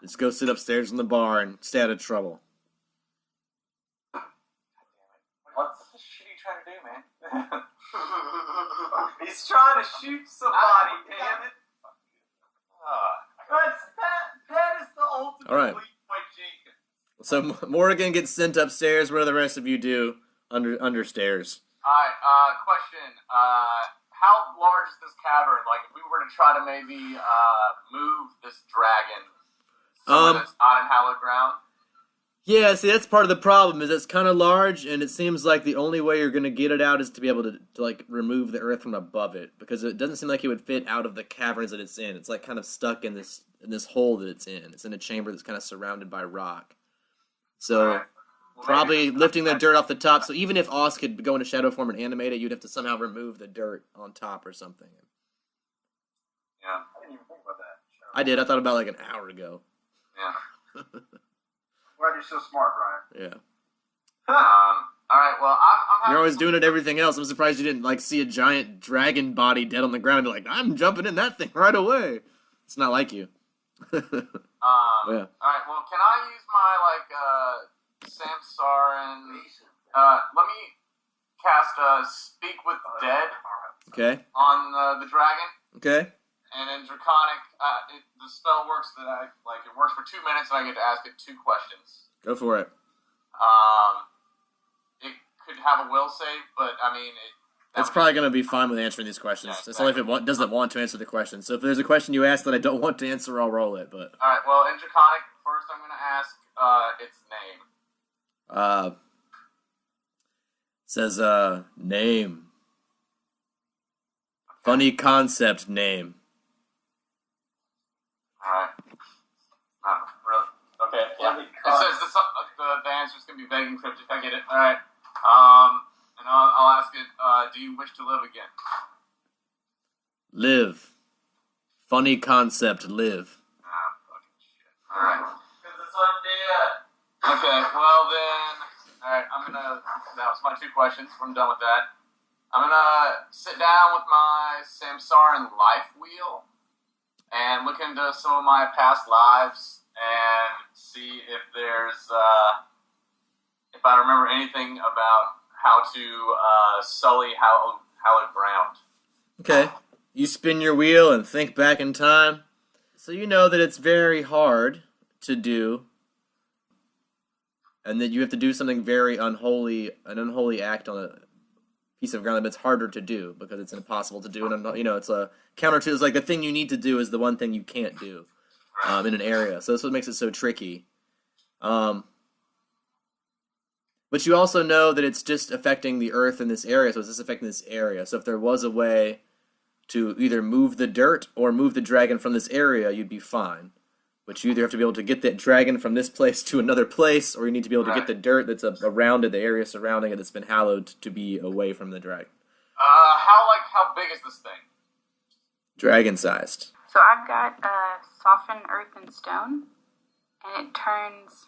Just go sit upstairs in the bar and stay out of trouble. What the shit are you trying to do, man? He's trying to shoot somebody, damn it. That is the ultimate All right. Leroy Jenkins. So Morgan gets sent upstairs. What do the rest of you do understairs? Alright, question. How large is this cavern? Like, if we were to try to maybe move this dragon somewhere that's not in hallowed ground? Yeah, see, that's part of the problem, is it's kind of large, and it seems like the only way you're going to get it out is to be able to like, remove the earth from above it, because it doesn't seem like it would fit out of the caverns that it's in. It's, like, kind of stuck in this hole that it's in. It's in a chamber that's kind of surrounded by rock. So, Right. Well, probably maybe- lifting the dirt off the top, so even if Oz could go into shadow form and animate it, you'd have to somehow remove the dirt on top or something. Yeah. I didn't even think about that. Sure. I did. I thought about, like, an hour ago. Yeah. Glad you're so smart, Brian. Yeah. Alright, well, I'm having You're always some- doing it everything else. I'm surprised you didn't like see a giant dragon body dead on the ground and be like, I'm jumping in that thing right away. It's not like you. Yeah. Alright, well, can I use my, Samsarin... let me cast, Speak with the Dead Okay. on the dragon. Okay. And in Draconic, the spell works that it works for 2 minutes and I get to ask it 2 questions. Go for it. It could have a will save, but I mean, It's probably going to be fine with answering these questions. Yeah, It's only if it doesn't want to answer the question. So if there's a question you ask that I don't want to answer, I'll roll it. But Alright, well, in Draconic, first I'm going to ask its name. says name. Funny concept name. Alright. Really? Okay, yeah. It says the answer's going to be vague and cryptic. I get it. Alright. And I'll ask it, do you wish to live again? Live. Funny concept live. Ah, fucking shit. Alright. Because it's undead. Okay, well then, alright, that was my 2 questions. I'm done with that. I'm gonna sit down with my Samsarin life wheel and look into some of my past lives and see if there's, if I remember anything about how to sully hallowed ground. Okay. You spin your wheel and think back in time. So you know that it's very hard to do, and that you have to do something very an unholy act on a piece of ground that's harder to do because it's impossible to do. And it's a counter to, it's like the thing you need to do is the one thing you can't do in an area. So that's what makes it so tricky. But you also know that it's just affecting the earth in this area, so it's just affecting this area. So if there was a way to either move the dirt or move the dragon from this area, you'd be fine. But you either have to be able to get that dragon from this place to another place, or you need to be able to get the dirt that's around it, the area surrounding it that's been hallowed, to be away from the dragon. How big is this thing? Dragon-sized. So I've got soften earth and stone, and it turns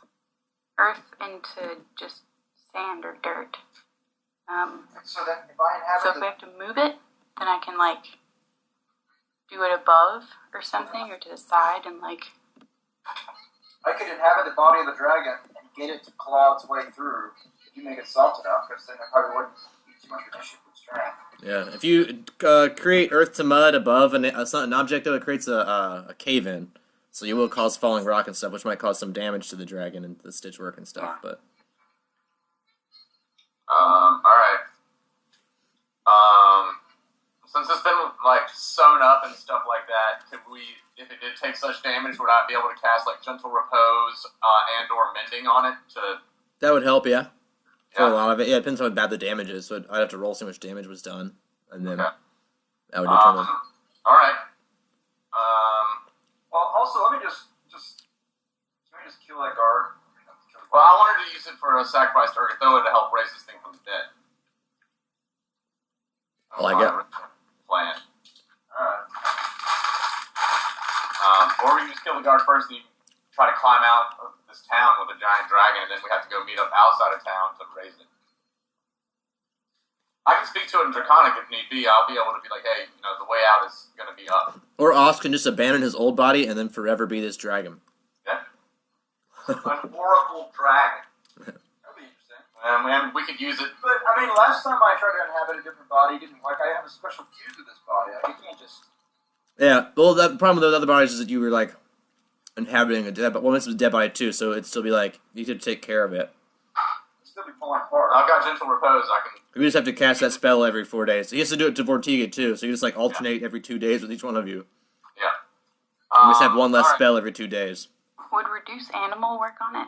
earth into just sand or dirt. So then, if I So if we have to move it, then I can do it above or something, or to the side, and I could inhabit the body of the dragon and get it to claw its way through if you make it soft enough, because then it probably wouldn't be too much of an issue with strength. Yeah, if you create earth to mud above an object, though, it creates a cave-in. So you will cause falling rock and stuff, which might cause some damage to the dragon and the stitch work and stuff, but... Alright. Since it's been, sewn up and stuff like that, could we, if it did take such damage, would I be able to cast, Gentle Repose, and or Mending on it to... That would help, yeah. For a lot of it. Yeah, it depends on how bad the damage is, so I'd have to roll see how much damage was done, and then that would determine... Alright. Well, also, let me just kill that guard. Well, I wanted to use it for a sacrifice to Urgathoa to help raise this thing from the dead. I like it. Plan. Alright. Or we can just kill the guard first and you try to climb out of this town with a giant dragon, and then we have to go meet up outside of town to raise it. I can speak to it in Draconic if need be. I'll be able to be like, hey, the way out is going to be up. Or Oz can just abandon his old body and then forever be this dragon. Yeah. An oracle dragon. That'd be interesting. And we could use it. But I mean, last time I tried to inhabit a different body, it didn't like. I have a special fuse with this body. Like, you can't just. Yeah, well, the problem with those other bodies is that you were, like, inhabiting a dead body. Well, this was a dead body, too, so it'd still be, like, you could take care of it. Still be falling apart. I've got gentle repose. I can. We just have to cast that spell every 4 days. He has to do it to Vortiga, too, so you just, like, alternate every 2 days with each one of you. Yeah. We just have one less all right. spell every 2 days. Would reduce animal work on it?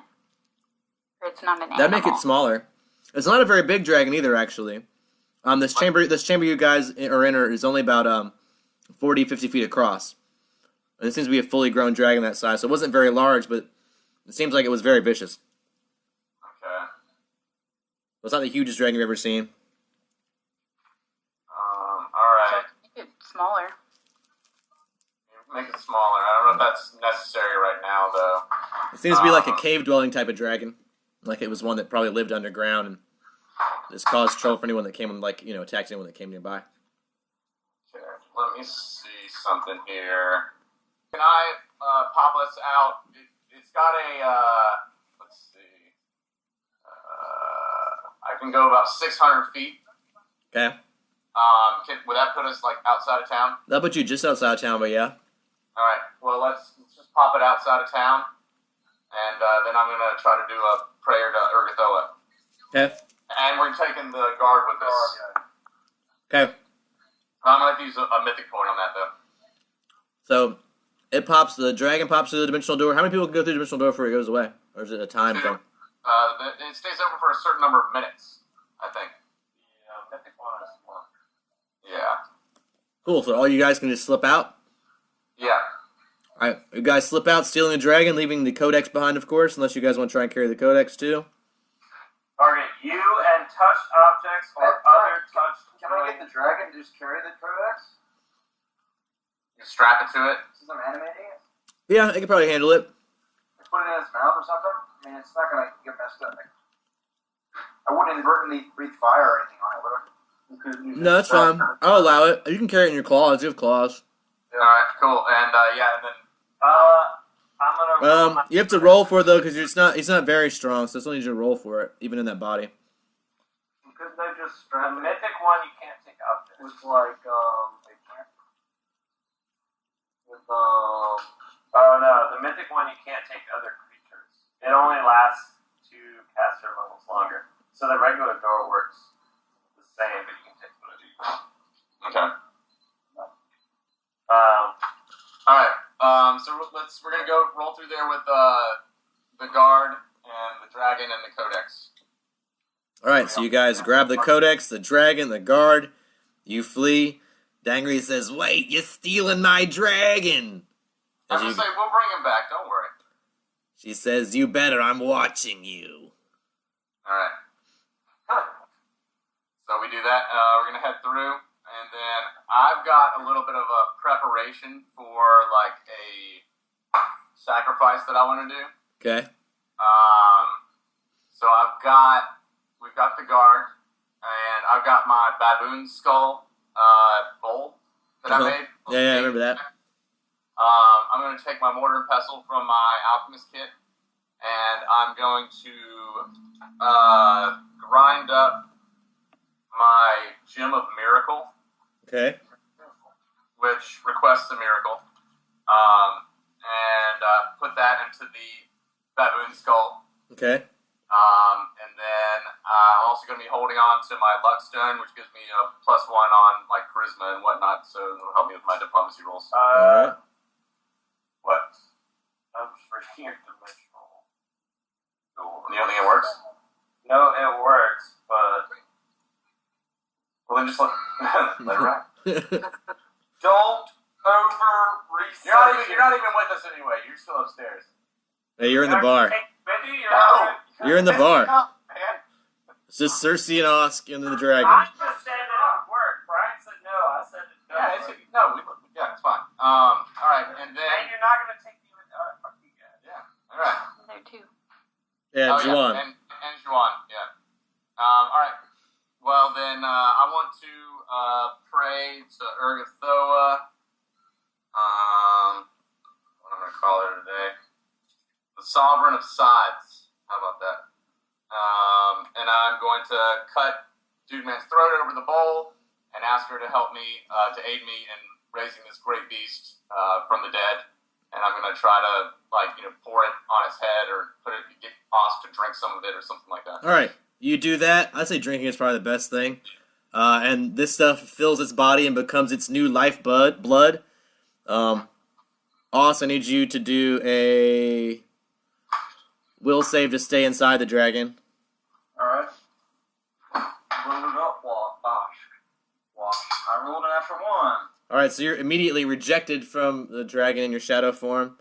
Or it's not an animal? That'd make it smaller. It's not a very big dragon either, actually. This chamber you guys are in is only about 40, 50 feet across. And it seems to be a fully grown dragon that size, so it wasn't very large, but it seems like it was very vicious. Okay. It's not the hugest dragon you've ever seen. All right. So make it smaller. Make it smaller. I don't know if that's necessary right now, though. It seems to be like a cave-dwelling type of dragon. Like it was one that probably lived underground and just caused trouble for anyone that came and, like, attacked anyone that came nearby. Okay, let me see something here. Can I pop us out? It's got a, let's see. I can go about 600 feet. Okay. Would that put us, like, outside of town? That'll put you just outside of town, but yeah. All right. Well, let's just pop it outside of town, and then I'm gonna try to do a prayer to Urgathoa. Okay. And we're taking the guard with us. Okay. I'm gonna have to use a mythic point on that, though. So, the dragon pops through the dimensional door. How many people can go through the dimensional door before it goes away? Or is it a time thing? It stays open for a certain number of minutes, I think. Yeah, mythic one is one. Yeah. Cool, so all you guys can just slip out? Yeah. Alright, you guys slip out, stealing the dragon, leaving the codex behind, of course, unless you guys want to try and carry the codex, too. Target you and touched objects or other touched. Can I get the dragon to just carry the codex? You strap it to it. Since I'm animating it? Yeah, it can probably handle it. Like, put it in its mouth or something? I mean, it's not gonna get messed up. Like, I wouldn't inadvertently breathe fire or anything on it, would I? No, that's fine. I'll allow it. You can carry it in your claws. You have claws. Alright, cool. And, and then... I'm gonna. You have to roll for it, though, because he's not very strong, so it's only need you to roll for it, even in that body. Because they just strap the mythic one you can't take out. With they can't. With oh no, the mythic one you can't take other creatures. It only lasts 2 caster levels longer. So the regular door works the same, but you can take whatever you want. Okay. Alright, so we're gonna go roll through there with the guard and the dragon and the codex. Alright, so you guys grab the codex, the dragon, the guard, you flee. Dangry says, "Wait, you're stealing my dragon!" I'm gonna say, we'll bring him back, don't worry. She says, "You better, I'm watching you." Alright. So we do that, we're gonna head through, and then I've got a little bit of a preparation for, like, a sacrifice that I want to do. Okay. So we've got the guard, and I've got my baboon skull bowl that I made. Yeah, I remember that. I'm going to take my mortar and pestle from my alchemist kit, and I'm going to grind up my gem of miracle. Okay. Which requests a miracle, and put that into the baboon skull. Okay. And then I'm also going to be holding on to my luck stone, which gives me a +1 on, like, charisma and whatnot, so it'll help me with my diplomacy rolls. Alright. What? I'm just reading your dimensional. You don't think it works? No, it works, but Well, then just let it ride. don't over-research. You're not even with us anyway. You're still upstairs. Hey, you're in the bar. Mindy, You're in the bar. Man. It's just Cersei and Osk and then the dragon. I just said that it would work. Brian said no. I said it doesn't. Yeah, it's fine. All right, and then And you're not going to take me with fuck you guys. yeah, Yeah, Oh, Juan. yeah, and Juan, yeah. All right. Well, then I want to pray to Urgathoa. What am I going to call her today? The Sovereign of Sides. How about that? And I'm going to cut Dude Man's throat over the bowl and ask her to help me, to aid me in raising this great beast from the dead. And I'm going to try to, pour it on its head or get Oz to drink some of it or something like that. All right, you do that. I say drinking is probably the best thing. And this stuff fills its body and becomes its new lifeblood. Oz, I need you to do a will save to stay inside the dragon. Alright. Roll it up, wash. I rolled an natural 1. Alright, so you're immediately rejected from the dragon in your shadow form.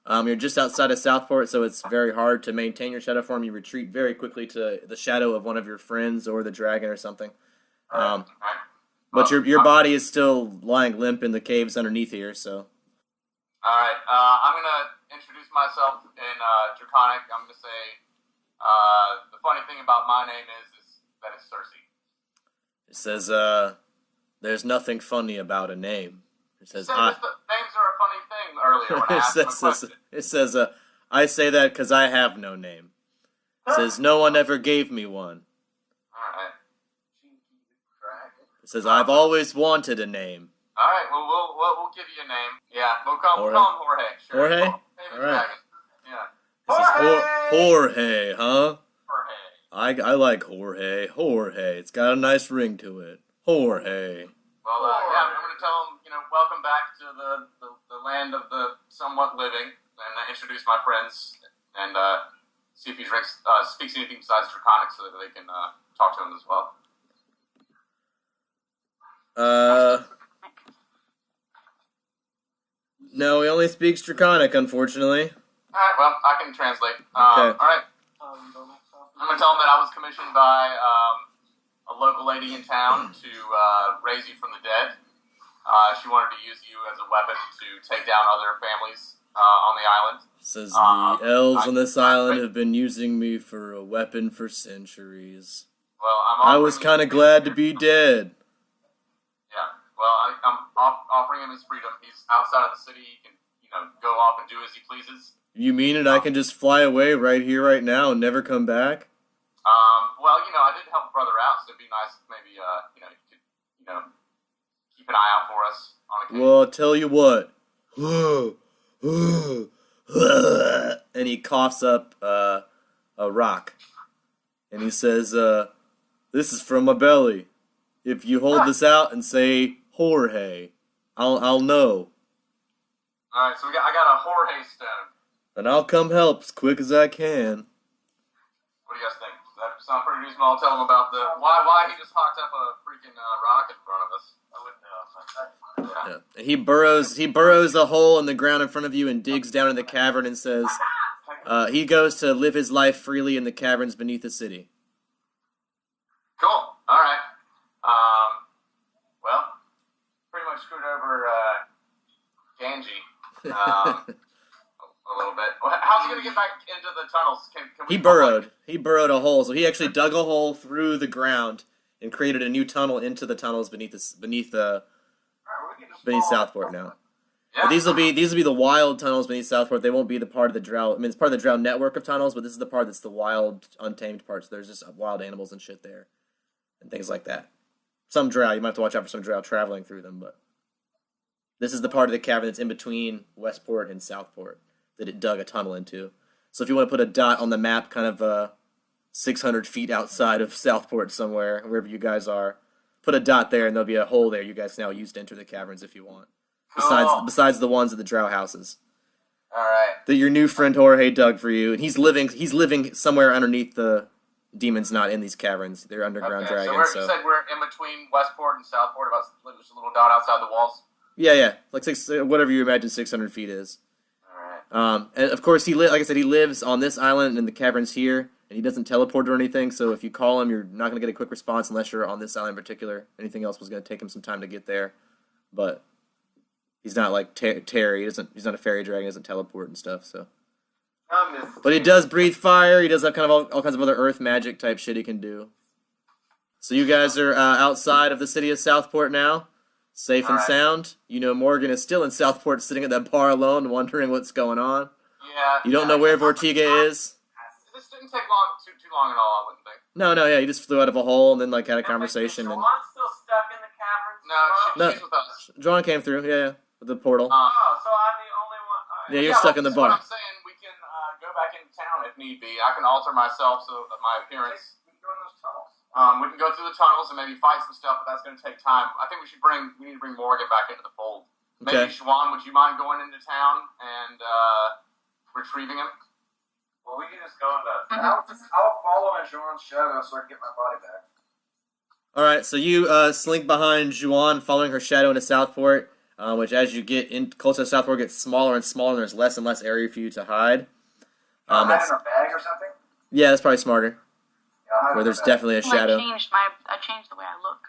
You're just outside of Southport, so it's very hard to maintain your shadow form. You retreat very quickly to the shadow of one of your friends or the dragon or something. But your body is still lying limp in the caves underneath here, so. Alright, I'm going to introduce myself in Draconic. I'm going to say, the funny thing about my name is that it's Cersei. It says, there's nothing funny about a name. It says, names are a funny thing earlier when I asked the question. It says, I say that because I have no name. It says, no one ever gave me one. Alright. It says, I've always wanted a name. Alright, well, we'll give you a name. Yeah, we'll call him Jorge. Sure. Jorge? Alright. Yeah. This is Jorge, huh? Jorge. I like Jorge. Jorge. It's got a nice ring to it. Jorge. Well, yeah, I'm going to tell him, welcome back to the land of the somewhat living, and introduce my friends, and see if he speaks anything besides Draconic so that they can talk to him as well. No, he only speaks Draconic, unfortunately. Alright, well, I can translate. Okay. Alright. I'm going to tell him that I was commissioned by a local lady in town to raise you from the dead. She wanted to use you as a weapon to take down other families on the island. Says the elves on this island have been using me for a weapon for centuries. Well, I was kind of glad to be dead. Yeah, well, I'm offering him his freedom. He's outside of the city. He can, go off and do as he pleases. You mean it? I can just fly away right here, right now, and never come back? Well, I did help a brother out, so it'd be nice if maybe, you could, keep an eye out for us on occasion. Well, I'll tell you what. And he coughs up a rock. And he says, this is from my belly. If you hold this out and say, Jorge, I'll know. Alright, so I got a Jorge stone. And I'll come help as quick as I can. What do you guys think? Does that sound pretty reasonable? I'll tell him about why he just hocked up a freaking rock in front of us. I wouldn't know. Yeah. He burrows a hole in the ground in front of you and digs down in the cavern and says, he goes to live his life freely in the caverns beneath the city. Cool. Alright. Well, pretty much screwed over Ganji a little bit. How's he going to get back into the tunnels? Can we He burrowed a hole. So he actually dug a hole through the ground and created a new tunnel into the tunnels beneath Southport now. Yeah. These will be the wild tunnels beneath Southport. They won't be the part of the Drow. I mean, it's part of the Drow network of tunnels, but this is the part that's the wild, untamed parts. There's just wild animals and shit there, and things like that. Some Drow, you might have to watch out for some Drow traveling through them, but this is the part of the cavern that's in between Westport and Southport that it dug a tunnel into. So if you want to put a dot on the map, kind of 600 feet outside of Southport somewhere, wherever you guys are, put a dot there, and there'll be a hole there you guys can now use to enter the caverns if you want. Besides the ones at the Drow houses. Alright. That your new friend Jorge dug for you, and he's living somewhere underneath the demons, not in these caverns. They're underground dragons. So you said we're in between Westport and Southport, about just a little dot outside the walls? Yeah. Like whatever you imagine 600 feet is. Alright. And of course, like I said, he lives on this island in the caverns here, and he doesn't teleport or anything, so if you call him, you're not going to get a quick response unless you're on this island in particular. Anything else was going to take him some time to get there. But he's not like Terry. He's not a fairy dragon. He doesn't teleport and stuff, so. I miss But he does breathe fire. He does have kind of all kinds of other earth magic type shit he can do. So you guys are outside of the city of Southport now, safe and Alright. sound. You know Morgan is still in Southport, sitting at that bar alone, wondering what's going on. Yeah. You don't know where Vortiga is. This didn't take too long at all, I wouldn't think. No, yeah, he just flew out of a hole and then like had a conversation. And Joanne's still stuck in the caverns. No, No. she's with us. John came through, yeah, with the portal. Oh, so I'm the only one. Yeah, you're stuck in the What bar. I'm saying, we can go back into town if need be. I can alter myself so that my appearance. We can go in those tunnels. We can go through the tunnels and maybe fight some stuff, but that's going to take time. I think we need to bring Morgan back into the fold. Maybe, Okay. Siobhan, would you mind going into town and retrieving him? Well, we can just go into. I'll follow in Jean's shadow so I can get my body back. All right, so you slink behind Juan, following her shadow into Southport, which as you get in closer to Southport, gets smaller and smaller, and there's less and less area for you to hide. Hide It's- in a bag or something? yeah, that's probably smarter. Yeah, I'll hide Where in there's a bag. definitely a shadow. I changed the way I look.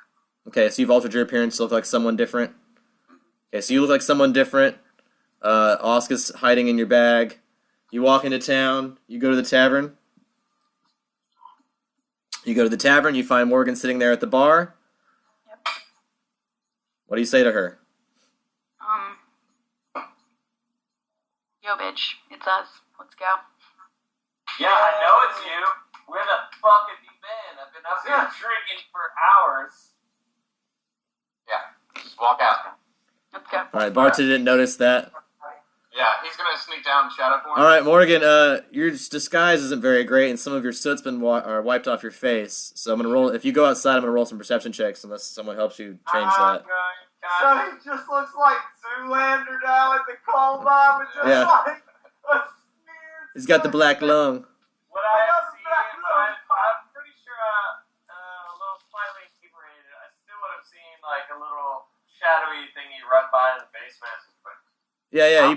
Okay, so you've altered your appearance to look like someone different. Okay, so you look like someone different. Oscar's hiding in your bag. You walk into town. You go to the tavern. You find Morgan sitting there at the bar. Yep. What do you say to her? Yo, bitch, it's us. Let's go. Yeah, I know it's you. Where the fuck have you been? I've been up here drinking for hours. Yeah, just walk out. Let's go. All right, Barta didn't notice that. Yeah, he's going to sneak down the shadow for him. All right, Morgan, your disguise isn't very great, and some of your soot's been wiped off your face. So I'm gonna roll. If you go outside, I'm gonna roll some perception checks, unless someone helps you change that. So he just looks like Zoolander now at the coal mine with just Yeah. like a smeared. He's got the black lung. What I have seen, I'm pretty sure a little slightly inebriated. I still would have seen like a little shadowy thingy run by in the basement. But Yeah. You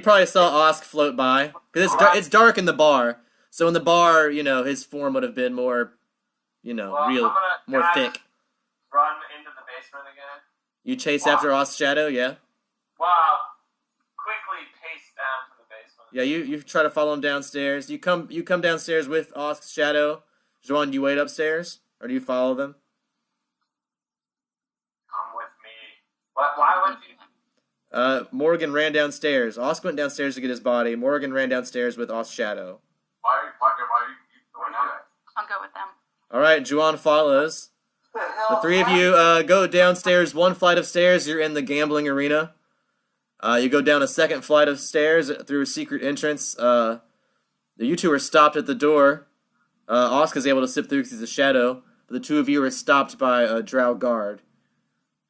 probably saw Osk float by because it's dark in the bar. So in the bar, his form would have been more, well, real, more can I thick. just run into the basement again. You chase after Osk's shadow, yeah. Wow. Quickly pace down to the basement. Yeah, you try to follow him downstairs. You come downstairs with Osk's shadow. Joan, do you wait upstairs or do you follow them? Come with me. Why would you? Morgan ran downstairs. Osk went downstairs to get his body. Morgan ran downstairs with Osk's shadow. Why are you going down there? I'll go with them. All right, Juan follows. The three of you go downstairs. One flight of stairs, you're in the gambling arena. You go down a second flight of stairs through a secret entrance. You two are stopped at the door. Osk is able to slip through because he's a shadow. But the two of you are stopped by a drow guard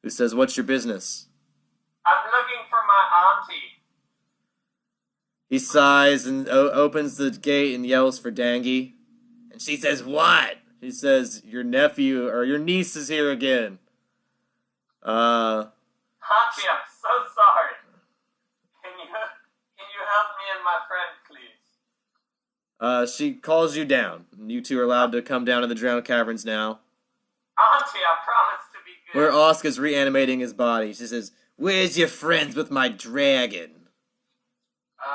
who says, "What's your business?" I'm looking for my auntie. He sighs and opens the gate and yells for Dangy. And she says, "What?" He says, "Your nephew or your niece is here again." Auntie, I'm so sorry. Can you help me and my friend, please? She calls you down. And you two are allowed to come down to the drowned caverns now. Auntie, I promise to be good. Where Osk is reanimating his body. She says, "Where's your friends with my dragon?"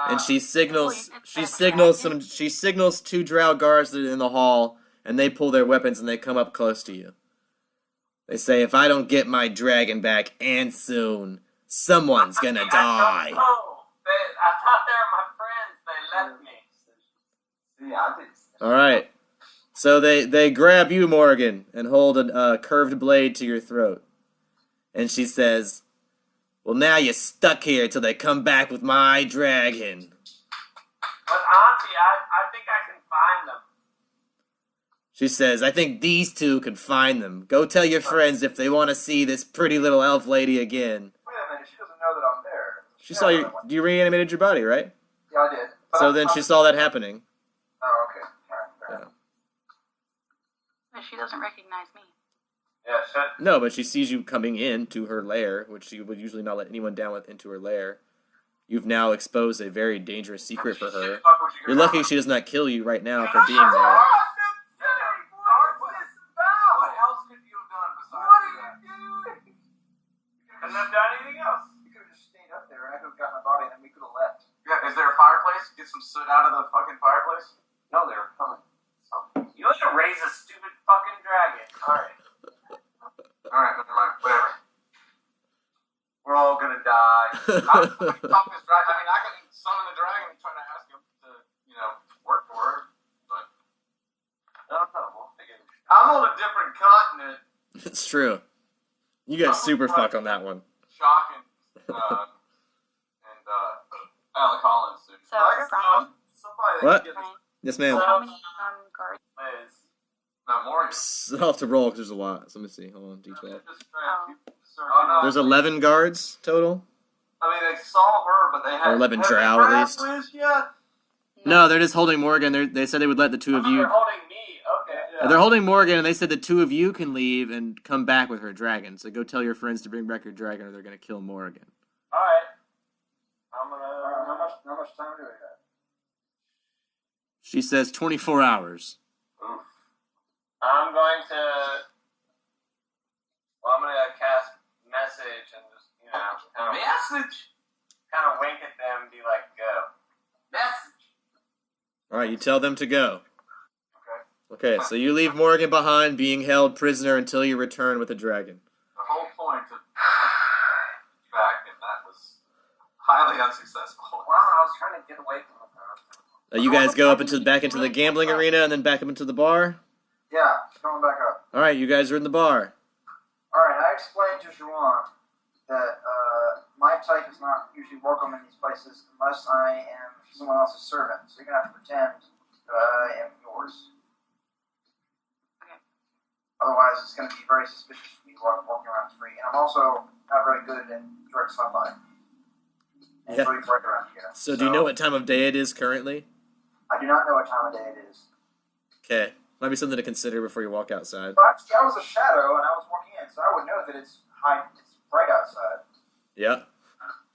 And she signals two drow guards that are in the hall, and they pull their weapons and they come up close to you. They say, "If I don't get my dragon back, and soon, someone's gonna die." Oh, I thought they were my friends. They left me. Yeah, I did. All right. So they grab you, Morgan, and hold a curved blade to your throat. And she says, "Well, now you're stuck here till they come back with my dragon." But Auntie, I think I can find them. She says, "I think these two can find them. Go tell your friends if they want to see this pretty little elf lady again." Wait a minute, she doesn't know that I'm there. She saw you. You reanimated your body, right? Yeah, I did. But So then she saw that happening. Oh, okay. Alright, fair enough. But she doesn't recognize me. Yeah, shit. No, but she sees you coming in to her lair, which she would usually not let anyone down with into her lair. You've now exposed a very dangerous secret for her. Fuck what You're lucky she does not kill you right now for being there. What else could you have done besides that? Couldn't have done anything else. You could have just stayed up there and I could have got my body and then we could have left. Yeah, is there a fireplace fireplace? Get some soot out of the fucking fireplace? No, they're coming. You have to raise a stupid fucking dragon. Alright. Alright, never mind. Whatever. We're all gonna die. I can talk this dragon. I mean, I can summon the dragon and try to ask him to, work for it. But I don't know. We'll figure it out. I'm on a different continent. It's true. You guys super fuck on that one. Shock and Alec Collins. Dude. So, I guess Brian, somebody that What? can get Brian, Yes, ma'am. how many guards? Liz. No, more. I'll have to roll because there's a lot. So let me see. Hold on, D12. Oh, no. There's 11 guards total. I mean, they saw her, but they had... Or 11 have they drow, at grabbed least. Liz yet? No, they're just holding Morgan. They said they would let the two of you. They're holding me. Okay. Yeah. They're holding Morgan, and they said the two of you can leave and come back with her dragon. So go tell your friends to bring back your dragon, or they're gonna kill Morgan. Alright. I'm gonna... How much time do we have? She says 24 hours. Oof. I'm going to... Well, I'm gonna cast message and just, kind of wink at them and be like, go. Message! All right, you tell them to go. Okay, so you leave Morgan behind, being held prisoner until you return with the dragon. The whole point of back, and that was highly unsuccessful. Well, I was trying to get away from them. You guys go back into the gambling arena and then back up into the bar. Yeah, going back up. All right, you guys are in the bar. Alright, I explained to Juan that my type is not usually welcome in these places unless I am someone else's servant. So you're going to have to pretend that I am yours. Okay. Otherwise, it's going to be very suspicious for me walking around free. And I'm also not very good in direct sunlight. And Yeah. it's really bright around here. So do you know what time of day it is currently? I do not know what time of day it is. Okay, might be something to consider before you walk outside. But actually, I was a shadow and I was walking in, so I would know that it's bright outside. Yeah.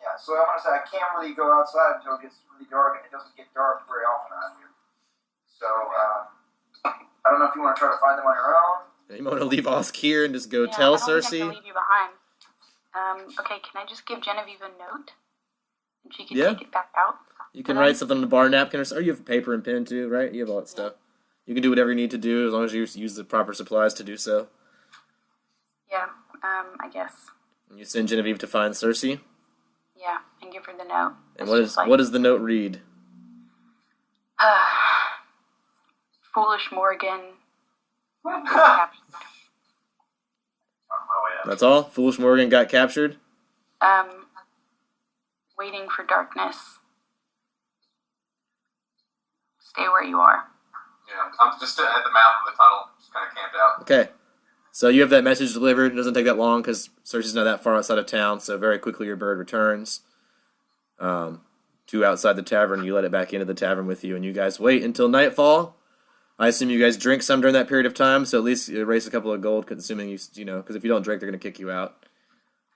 Yeah, so I'm going to say I can't really go outside until it gets really dark, and it doesn't get dark very often around here. So, I don't know if you want to try to find them on your own. You want to leave Osk here and just go Yeah, tell I don't think I Cersei? can leave you behind. Okay, can I just give Genevieve a note? And she can Yeah. take it back out? You can write something on a bar napkin, or you have paper and pen too, right? You have all that stuff. You can do whatever you need to do as long as you use the proper supplies to do so. Yeah, I guess. And you send Genevieve to find Cersei. Yeah, and give her the note. And It's what does the note read? Foolish Morgan. That's all? Foolish Morgan got captured? Waiting for darkness. Stay where you are. Yeah, I'm just at the mouth of the tunnel, just kind of camped out. Okay. So you have that message delivered. It doesn't take that long because Cersei's not that far outside of town, so very quickly your bird returns to outside the tavern. You let it back into the tavern with you, and you guys wait until nightfall. I assume you guys drink some during that period of time, so at least erase a couple of gold, assuming because if you don't drink, they're going to kick you out.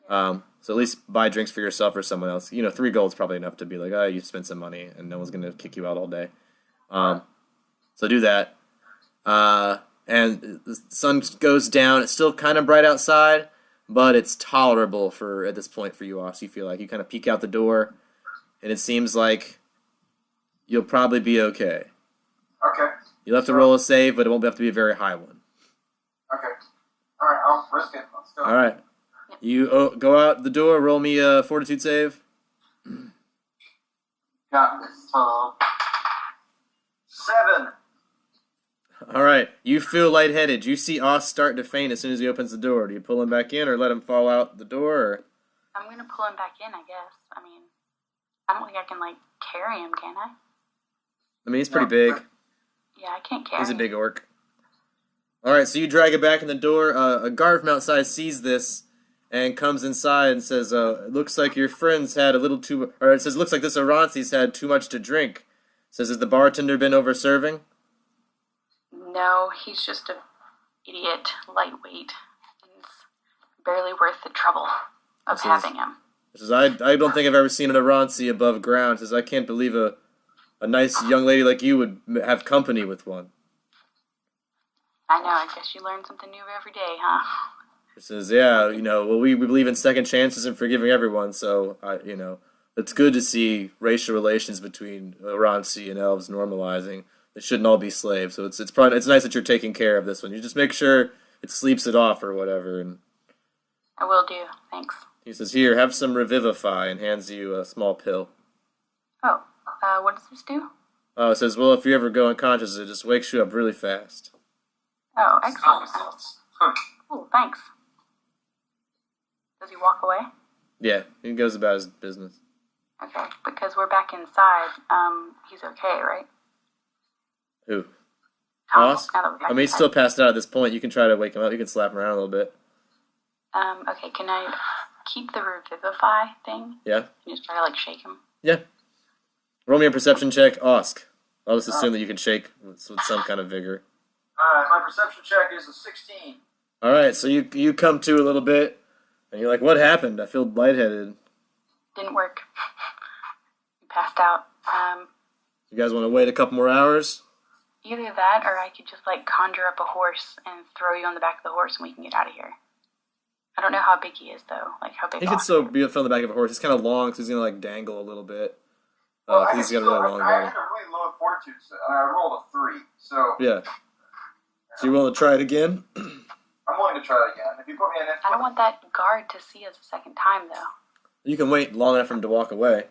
So at least buy drinks for yourself or someone else. 3 gold's probably enough to be like, oh, you spent some money, and no one's going to kick you out all day. So do that. And the sun goes down. It's still kind of bright outside, but it's tolerable at this point for you all. So you feel like you kind of peek out the door, and it seems like you'll probably be okay. Okay. You'll have to roll a save, but it won't have to be a very high one. Okay. Alright, I'll risk it. Let's go. All right. You go out the door, roll me a fortitude save. Got this, Tom. 7. All right. You feel lightheaded. You see Oz start to faint as soon as he opens the door. Do you pull him back in or let him fall out the door? Or? I'm going to pull him back in, I guess. I mean, I don't think I can, carry him, can I? I mean, he's pretty big. Yeah, I can't carry He's a him. big orc. All right, so you drag it back in the door. A guard from outside sees this and comes inside and says, it looks like your friends had a little too... Or it says, looks like this Aranzi's had too much to drink. Says, has the bartender been over-serving? No, he's just an idiot, lightweight. It's barely worth the trouble of having him. Says, I don't think I've ever seen an Aranzi above ground. Says, I can't believe a nice young lady like you would have company with one. I know, I guess you learn something new every day, huh? He says, yeah, well, we believe in second chances and forgiving everyone, so, the It's good to see racial relations between Oronsi and elves normalizing. They shouldn't all be slaves, so it's nice that you're taking care of this one. You just make sure it sleeps it off or whatever. And I will do. Thanks. he says, "Here, have some Revivify," and hands you a small pill. Oh, what does this do? Oh, it says, "Well, if you ever go unconscious, it just wakes you up really fast." Oh, excellent. Nonsense. Cool, thanks. Does he walk away? Yeah, he goes about his business. Okay, because we're back inside. He's okay, right? Who? Thomas, Boss? now that we're back I mean, he's inside. still passed out at this point. You can try to wake him up. You can slap him around a little bit. Okay, can I keep the Revivify thing? Yeah? And just try to, like, shake him? Yeah. Roll me a perception check. Osk. I'll just assume that you can shake with some kind of vigor. Alright, my perception check is a 16. Alright, so you come to a little bit, and you're like, what happened? I feel lightheaded. Didn't work. He passed out. You guys want to wait a couple more hours? Either that, or I could just, like, conjure up a horse and throw you on the back of the horse and we can get out of here. I don't know how big he is, though. Like, how big He could Oscar still is. be on the back of a horse. He's kind of long, so he's going to, like, dangle a little bit. Well, I He's got a really long I body. had a really low fortitude, and I rolled a 3, so Yeah. So you willing to try it again? I'm willing to try it again. If you put me in it, I don't want that guard to see us a second time, though. You can wait long enough for him to walk away.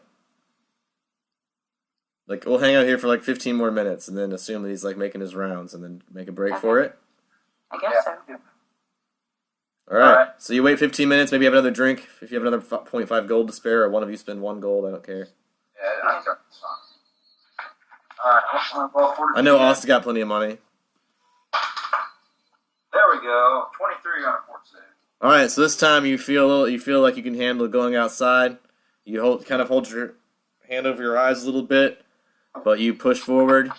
Like, we'll hang out here for like 15 more minutes and then assume that he's like making his rounds and then make a break for it. I guess so. Alright, Alright. so you wait 15 minutes, maybe have another drink. If you have another 0.5 gold to spare, or one of you spend 1 gold, I don't care. yeah, I got this one. Alright, well, fortitude I know again. Austin got plenty of money. There we go. 23 on a fort save. Alright, so this time you feel like you can handle going outside. You hold your hand over your eyes a little bit, but you push forward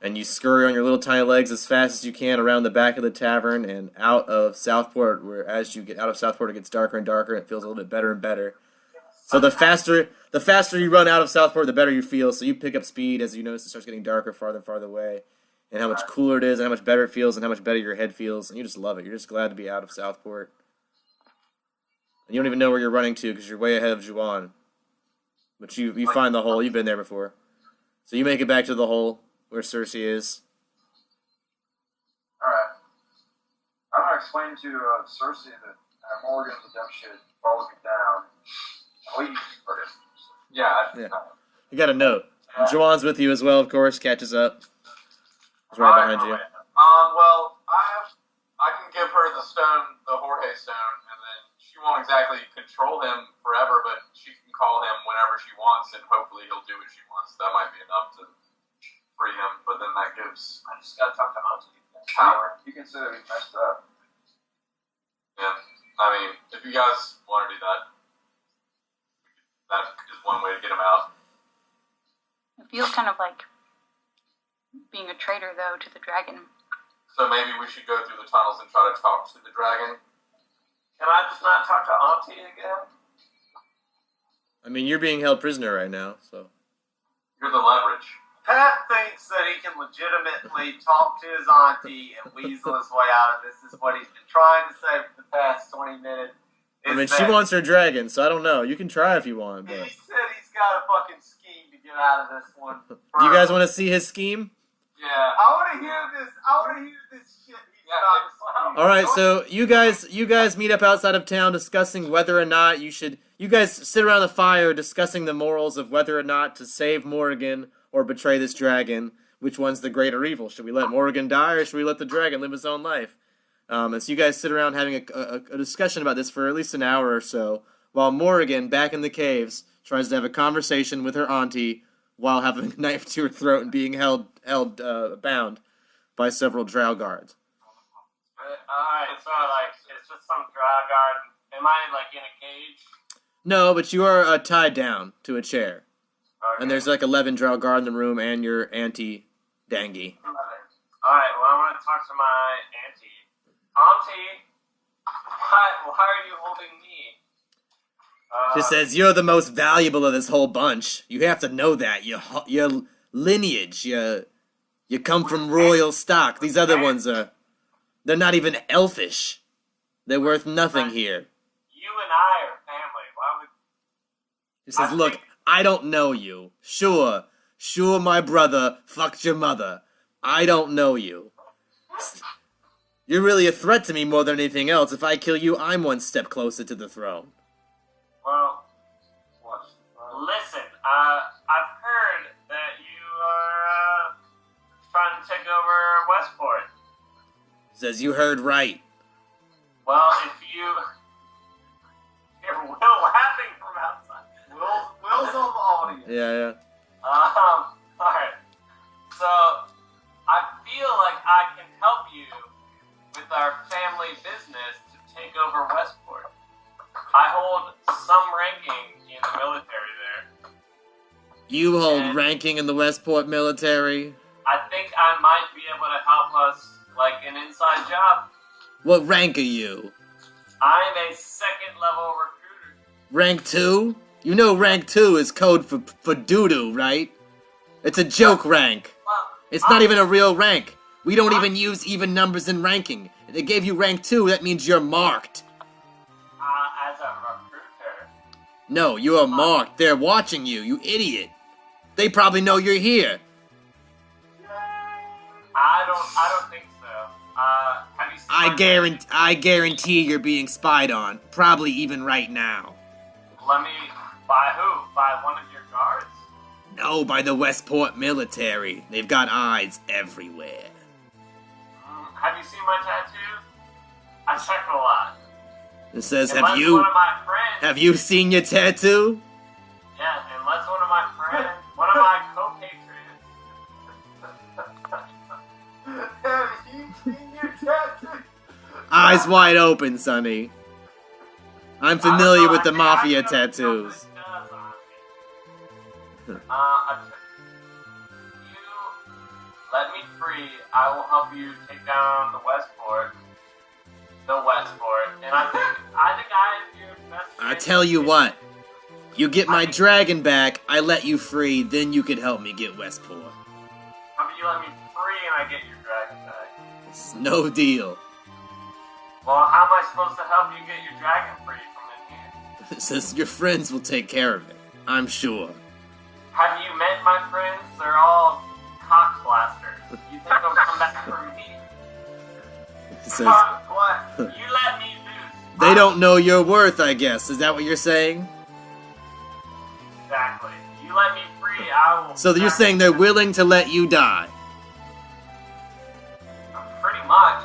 and you scurry on your little tiny legs as fast as you can around the back of the tavern and out of Southport, where as you get out of Southport it gets darker and darker and it feels a little bit better and better. So the faster you run out of Southport, the better you feel. So you pick up speed as you notice it starts getting darker, farther and farther away, and how much cooler it is, and how much better it feels, and how much better your head feels, and you just love it. You're just glad to be out of Southport. And you don't even know where you're running to because you're way ahead of Juwan. But you find the hole. You've been there before. So you make it back to the hole where Cersei is. Alright. I'm going to explain to Cersei that Morgan's a dumb shit, follows me down. Oh, you for it. Yeah. You got a note. And Juwan's with you as well, of course. Catches up. He's right behind you. Well, I can give her the stone, the Jorge stone, and then she won't exactly control him forever, but she can call him whenever she wants, and hopefully he'll do what she wants. That might be enough to free him, but then that gives I just gotta talk to Auntie. power. You can say that we messed up. Yeah. I mean, if you guys want to do that, that is one way to get him out. It feels kind of like being a traitor, though, to the dragon. So maybe we should go through the tunnels and try to talk to the dragon. Can I just not talk to Auntie again? I mean, you're being held prisoner right now, so. You're the leverage. Pat thinks that he can legitimately talk to his auntie and weasel his way out of this. Is what he's been trying to say for the past 20 minutes. I mean, she wants her dragon, so I don't know. You can try if you want, He but. said he's got a fucking scheme to get out of this one. Do you guys want to see his scheme? Yeah. I want to hear this. I want to hear this shit. He's got All right, so you guys meet up outside of town discussing whether or not you should. You guys sit around the fire discussing the morals of whether or not to save Morrigan or betray this dragon. Which one's the greater evil? Should we let Morrigan die or should we let the dragon live his own life? And so you guys sit around having a discussion about this for at least an hour or so, while Morrigan, back in the caves, tries to have a conversation with her auntie while having a knife to her throat and being held bound by several drow guards. Alright, so like, it's just some dry guard. Am I like in a cage? No, but you are tied down to a chair. Okay. And there's like 11 drow guard in the room and your auntie, Dangy. Alright, well I want to talk to my auntie. Auntie, why are you holding me? She says, you're the most valuable of this whole bunch. You have to know that. Your lineage, you come from royal stock. These other ones they're not even elfish. They're worth nothing here. You and I are family. Why would... She says, look, I don't know you. Sure, my brother fucked your mother. I don't know you. You're really a threat to me more than anything else. If I kill you, I'm one step closer to the throne. Well, listen, I've heard that you are trying to take over Westport. Says you heard right. Well, if you hear Will laughing from outside. Will's on the audience. Yeah. Alright. So, I feel like I can help you with our family business to take over Westport. I hold some ranking in the military there. You hold ranking in the Westport military? I think I might be able to help us, like, an inside job. What rank are you? I'm a second-level recruiter. Rank 2? You know rank 2 is code for doo-doo, right? It's a joke rank. It's not even a real rank. We don't even use even numbers in ranking. If they gave you rank 2, that means you're marked. As a recruiter. No, you are marked. They're watching you, you idiot. They probably know you're here. I don't think so. Have you seen I guarantee you're being spied on. Probably even right now. Let me... By who? By one of your guards? No, by the Westport military. They've got eyes everywhere. Have you seen my tattoos? I check a lot. It says, Unless one of my friends... have you seen your tattoo? Yeah, unless one of my friends... One of my co-patriots... Have you seen your tattoo? Eyes wide open, Sonny. I'm familiar with the mafia tattoos. You let me free, I will help you take down the Westport, and I think I am your best. I tell you what, you get my dragon back, I let you free, then you could help me get Westport. How about you let me free and I get your dragon back? It's no deal. Well, how am I supposed to help you get your dragon free from in here? It says your friends will take care of it, I'm sure. Have you met my friends? They're all cock blasters. You think they'll come back for me? It says, Cock blasters. You let me loose. they don't know your worth, I guess. Is that what you're saying? Exactly. You let me free, I will... So you're saying they're willing to let you die? Pretty much.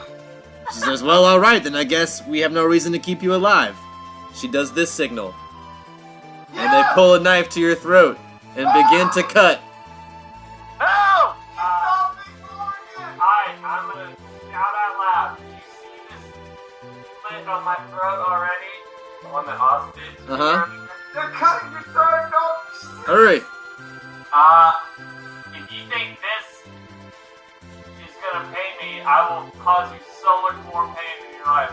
She says, well, alright, then I guess we have no reason to keep you alive. She does this signal. And they pull a knife to your throat and begin to cut. No! Alright, I'm gonna shout out loud. Do you see this slit on my throat already? The one that Austin did? Uh-huh. They're cutting your throat, don't... Hurry. If you think this is gonna pay me, I will cause you so much more pain in your life.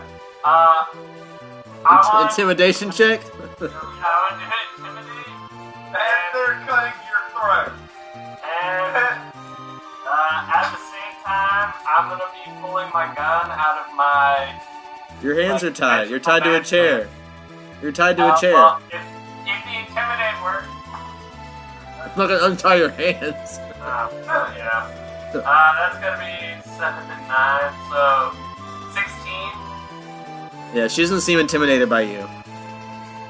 Intimidation check? I want to intimidate. And they're cutting your throat. And at the same time, I'm gonna be pulling my gun out of my... Your hands are tied. You're tied to a chair. You're tied to a chair. Well, if the intimidate works... I'm not gonna untie your hands. Yeah. That's gonna be 7 and 9, so 16. Yeah, she doesn't seem intimidated by you.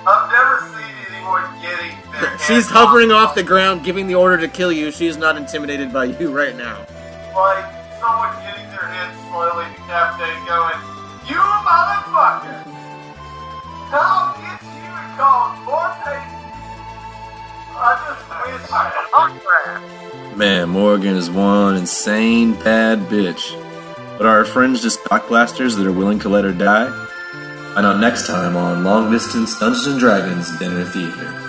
I've never seen anyone getting their She's hovering off the ground, giving the order to kill you. She's not intimidated by you right now. Like someone getting their head slowly decapitated, going, "You motherfucker! I'll get you and cause more pain." I just wish I had. Man, Morgan is one insane bad bitch. But are her friends just cockblasters that are willing to let her die? Find out next time on Long Distance Dungeons & Dragons Dinner Theater.